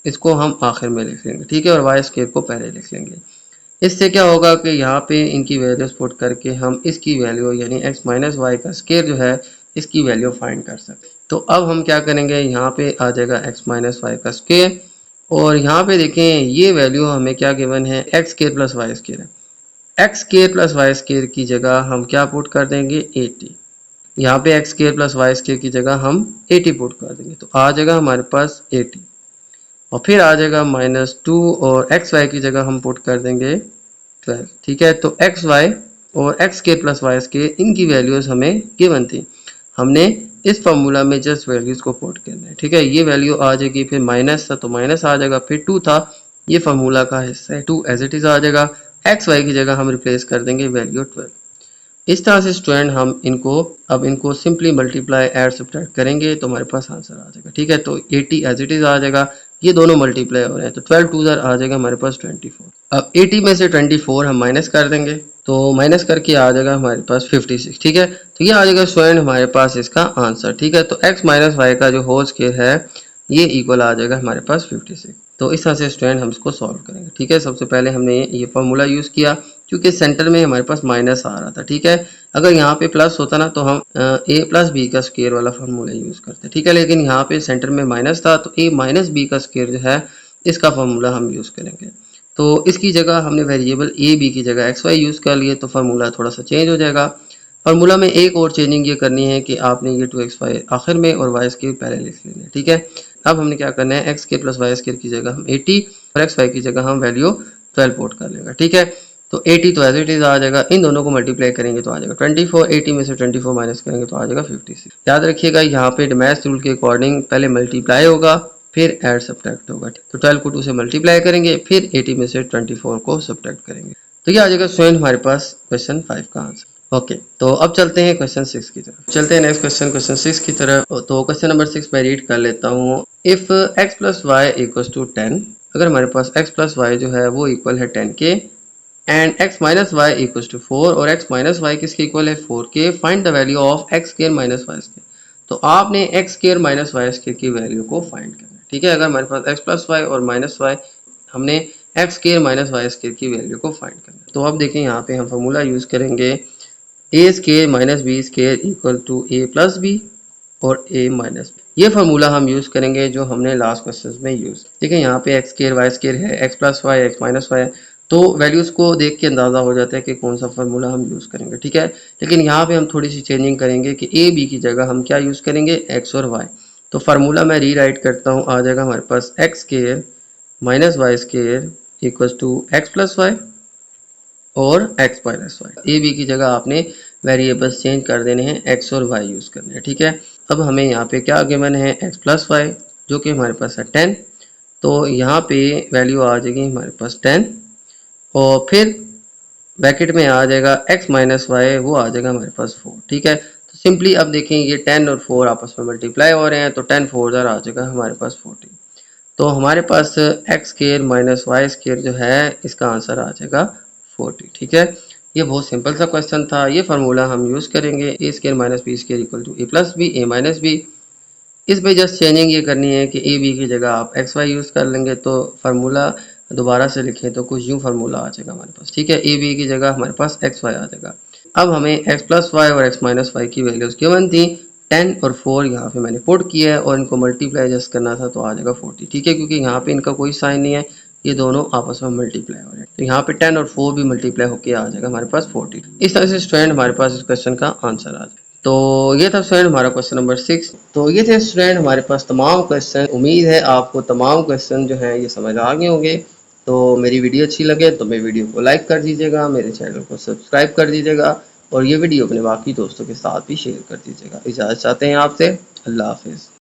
इसको हम आखिर में लिख लेंगे, ठीक है, और वाई स्क्वायर को पहले लिख लेंगे। इससे क्या होगा कि यहाँ पे इनकी वैल्यूज पुट करके हम इसकी वैल्यू यानी x माइनस वाई का स्क्वायर जो है इसकी वैल्यू फाइंड कर सकते। तो अब हम क्या करेंगे, यहाँ पे आ जाएगा x माइनस वाई का स्क्वायर और यहाँ पे देखें ये वैल्यू हमें क्या गिवन है, x square plus Y square है। X square plus Y square की जगह हम क्या पुट कर देंगे, 80। यहाँ पे x square plus Y square की जगह हम 80 पुट कर देंगे तो आ जाएगा हमारे पास 80 और फिर आ जाएगा -2 और एक्स वाई की जगह हम पुट कर देंगे 12, ठीक है। तो एक्स वाई और एक्स के प्लस वाई के इनकी वैल्यूज हमें गिवन थी, हमने इस फॉर्मूला में जस्ट वैल्यूज को पुट करना है, ठीक है। ये वैल्यू आ जाएगी, फिर माइनस था तो माइनस आ जाएगा, फिर 2 था, ये फॉर्मूला का हिस्सा है, 2 एज इट इज आ जाएगा। एक्स वाई की जगह हम रिप्लेस कर देंगे वैल्यू 12। इस तरह से स्टूडेंट हम इनको सिंपली मल्टीप्लाई ऐड सब्ट्रैक्ट करेंगे तो हमारे पास आंसर आ जाएगा, ठीक है। तो 80 एज इट इज आ जाएगा, ये दोनों मल्टीप्लाई हो रहे हैं तो 12 टू आ जाएगा हमारे पास 24। अब 80 में से 24 हम माइनस कर देंगे तो माइनस करके आ जाएगा हमारे पास 56, ठीक है। तो ये आ जाएगा स्टूडेंट हमारे पास इसका आंसर, ठीक है। तो x माइनस वाई का जो होल स्क्वायर है ये इक्वल आ जाएगा हमारे पास 56। तो इस तरह से स्टूडेंट हम इसको सॉल्व करेंगे, ठीक है। सबसे पहले हमने ये फॉर्मूला यूज़ किया क्योंकि सेंटर में हमारे पास माइनस आ रहा था, ठीक है। अगर यहाँ पे प्लस होता ना तो हम a प्लस बी का स्क्वायर वाला फॉर्मूला यूज़ करते, ठीक है। लेकिन यहाँ पे सेंटर में माइनस था तो a माइनस बी का स्क्वायर जो है इसका फॉर्मूला हम यूज़ करेंगे। तो इसकी जगह हमने वेरिएबल ए बी की जगह एक्स वाई यूज़ कर लिए तो फार्मूला थोड़ा सा चेंज हो जाएगा। फार्मूला में एक और चेंजिंग ये करनी है कि आपने ये 2xy आखिर में और वाई स्क्वायर पहले लिख लेना है, ठीक है। अब हमने क्या करना है, x square plus Y square की जगह हम 80 और एक्स वाई की जगह हम वैल्यू 12 पुट कर लेंगे, ठीक है। तो 80 तो एज इट इज आ जाएगा, इन दोनों को मल्टीप्लाई करेंगे तो आ जाएगा 24, 80 में से 24 माइनस करेंगे तो आ जाएगा 56। याद रखिएगा यहाँ पे मैथ्स रूल के अकॉर्डिंग पहले मल्टीप्लाई होगा फिर ऐड सब्ट्रैक्ट होगा। तो 12 को 2 से मल्टीप्लाई करेंगे फिर 80 में से 24 को सब्ट्रैक्ट करेंगे। तो ये आ जाएगा स्टूडेंट हमारे पास क्वेश्चन 5 का आंसर। ओके, तो अब चलते हैं क्वेश्चन 6 की तरफ। चलते हैं नेक्स्ट क्वेश्चन 6 की तरफ। तो क्वेश्चन नंबर 6 मैं रीड कर लेता हूँ। If x plus y equals to 10, अगर हमारे पास x प्लस वाई जो है वो इक्वल है 10 के and x minus y equals to 4 और x माइनस वाई किसके इक्वल है 4 के, find the value of x square minus y square. तो आपने x square minus y square की वैल्यू को फाइंड करना है, ठीक है। अगर हमारे पास x प्लस वाई और माइनस वाई, हमने x square minus y square की वैल्यू को फाइंड करना है। तो अब देखें यहाँ पे हम फॉर्मूला यूज करेंगे a square minus b square equal to a plus B और a माइनस बी। ये फार्मूला हम यूज करेंगे जो हमने लास्ट क्वेश्चन में यूज। देखिए यहाँ पे एक्स स्क्वायर वाई स्क्वायर है, x plus y x minus y, तो वैल्यूज को देख के अंदाजा हो जाता है कि कौन सा फार्मूला हम यूज करेंगे, ठीक है। लेकिन यहाँ पे हम थोड़ी सी चेंजिंग करेंगे कि ए बी की जगह हम क्या यूज करेंगे, एक्स और वाई। तो फार्मूला मैं रीराइट करता हूँ, आ जाएगा हमारे पास x square minus y square equal to x plus y और x minus y. A b की जगह आपने वेरिएबल्स चेंज कर देने हैं, एक्स और वाई यूज करने हैं, ठीक है। अब हमें यहाँ पे क्या गिवन है, एक्स प्लस वाई जो कि हमारे पास है 10, तो यहाँ पे वैल्यू आ जाएगी हमारे पास 10 और फिर ब्रैकेट में आ जाएगा x माइनस वाई, वो आ जाएगा हमारे पास 4, ठीक है। तो सिंपली अब देखें ये 10 और 4 आपस में मल्टीप्लाई हो रहे हैं तो 10 4 आ जाएगा हमारे पास 40। तो हमारे पास x square minus y square जो है इसका आंसर आ जाएगा 40, ठीक है। ये बहुत सिंपल सा क्वेश्चन था। ये फार्मूला हम यूज़ करेंगे a square minus b square equal to a plus b a minus b. इसमें जस्ट चेंजिंग ये करनी है कि ए बी की जगह आप एक्स वाई यूज़ कर लेंगे तो फार्मूला दोबारा से लिखें तो कुछ यूँ फार्मूला आ जाएगा हमारे पास, ठीक है। ए बी की जगह हमारे पास एक्स वाई आ जाएगा। अब हमें एक्स प्लस वाई और एक्स माइनस वाई की वैल्यूज़ गिवन थी, 10 और 4 यहाँ पे मैंने पुट किया है और इनको मल्टीप्लाई जस्ट करना था तो आ जाएगा 40, ठीक है। क्योंकि यहाँ पे इनका कोई साइन नहीं है, ये दोनों आपस में मल्टीप्लाई हो रहे हैं तो यहाँ पे 10 और 4 भी मल्टीप्लाई होकर आ जाएगा हमारे पास 40। इस तरह से स्टूडेंट हमारे पास इस क्वेश्चन का आंसर आ जाए। तो ये था स्टूडेंट हमारा क्वेश्चन नंबर 6। तो ये थे स्टूडेंट हमारे पास तमाम क्वेश्चन। उम्मीद है आपको तमाम क्वेश्चन जो हैं ये समझ आ गए होंगे। तो मेरी वीडियो अच्छी लगे तो मेरी वीडियो को लाइक कर दीजिएगा, मेरे चैनल को सब्सक्राइब कर दीजिएगा और ये वीडियो अपने बाकी दोस्तों के साथ भी शेयर कर दीजिएगा। इजाज़त चाहते हैं आपसे। अल्लाह हाफ़िज़।